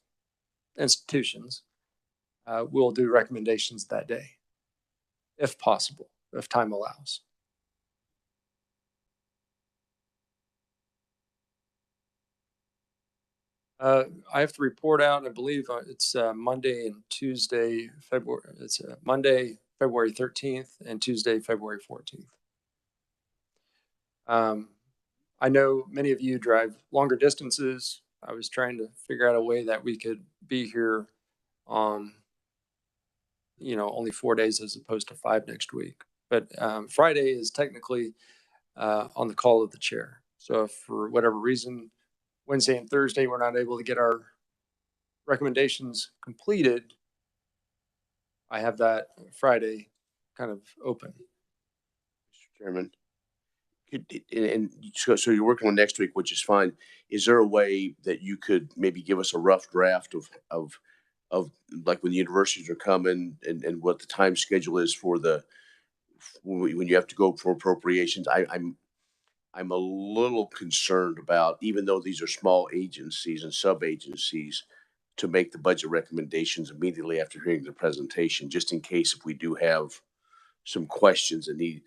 institutions, we'll do recommendations that day, if possible, if time allows. I have to report out, I believe it's Monday and Tuesday, February. It's Monday, February 13th and Tuesday, February 14th. I know many of you drive longer distances. I was trying to figure out a way that we could be here on, only 4 days as opposed to 5 next week. But Friday is technically on the call of the chair. So if for whatever reason, Wednesday and Thursday, we're not able to get our recommendations completed, I have that Friday kind of open. Mr. Chairman. And so you're working on next week, which is fine. Is there a way that you could maybe give us a rough draft of like when the universities are coming and what the time schedule is for when you have to go for appropriations? I'm a little concerned about, even though these are small agencies and sub-agencies, to make the budget recommendations immediately after hearing the presentation, just in case if we do have some questions that need.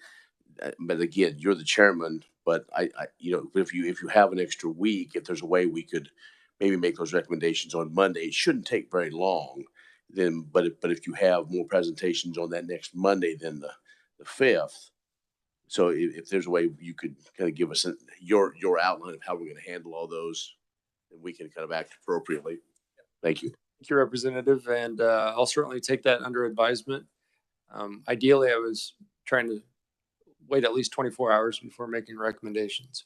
But again, you're the chairman, but if you have an extra week, if there's a way we could maybe make those recommendations on Monday, it shouldn't take very long. But if you have more presentations on that next Monday than the 5th, so if there's a way you could kind of give us your outline of how we're going to handle all those, and we can kind of act appropriately. Thank you. Thank you, Representative, and I'll certainly take that under advisement. Ideally, I was trying to wait at least 24 hours before making recommendations.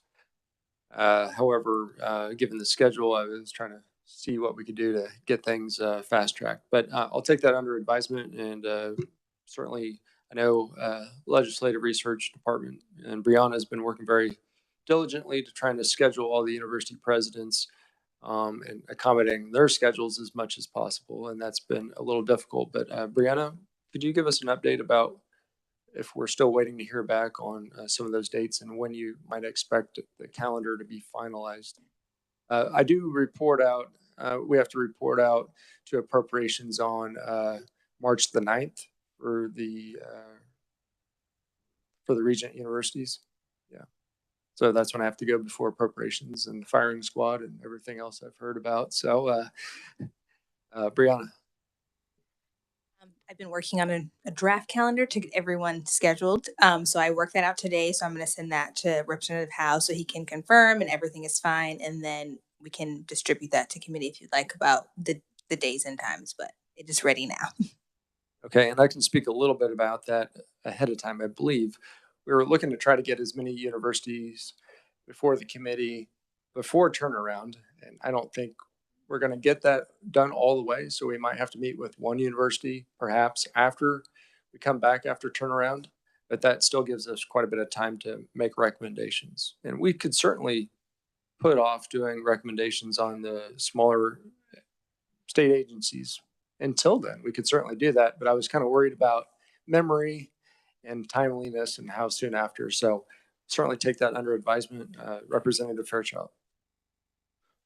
However, given the schedule, I was trying to see what we could do to get things fast-tracked. But I'll take that under advisement, and certainly I know Legislative Research Department and Brianna has been working very diligently to trying to schedule all the university presidents and accommodating their schedules as much as possible. And that's been a little difficult. But Brianna, could you give us an update about if we're still waiting to hear back on some of those dates and when you might expect the calendar to be finalized? I do report out, we have to report out to appropriations on March the 9th for the Regent universities. Yeah. So that's when I have to go before appropriations and the firing squad and everything else I've heard about. So Brianna. I've been working on a draft calendar to get everyone scheduled. So I worked that out today. So I'm going to send that to Representative Howe so he can confirm and everything is fine. And then we can distribute that to committee if you'd like about the days and times, but it is ready now. Okay, and I can speak a little bit about that ahead of time. I believe we were looking to try to get as many universities before the committee, before turnaround. And I don't think we're going to get that done all the way. So we might have to meet with one university, perhaps after we come back after turnaround. But that still gives us quite a bit of time to make recommendations. And we could certainly put off doing recommendations on the smaller state agencies until then. We could certainly do that. But I was kind of worried about memory and timeliness and how soon after. So certainly take that under advisement. Representative Fairchild.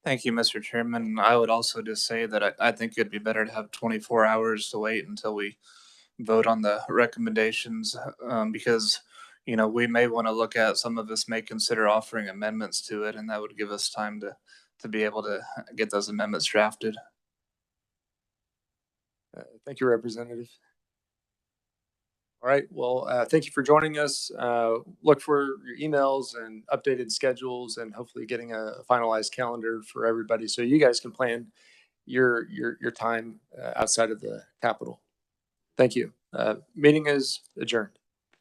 Thank you, Mr. Chairman. I would also just say that I think it'd be better to have 24 hours to wait until we vote on the recommendations because, we may want to look at, some of us may consider offering amendments to it, and that would give us time to be able to get those amendments drafted. Thank you, Representative. All right. Well, thank you for joining us. Look for your emails and updated schedules and hopefully getting a finalized calendar for everybody so you guys can plan your time outside of the Capitol. Thank you. Meeting is adjourned.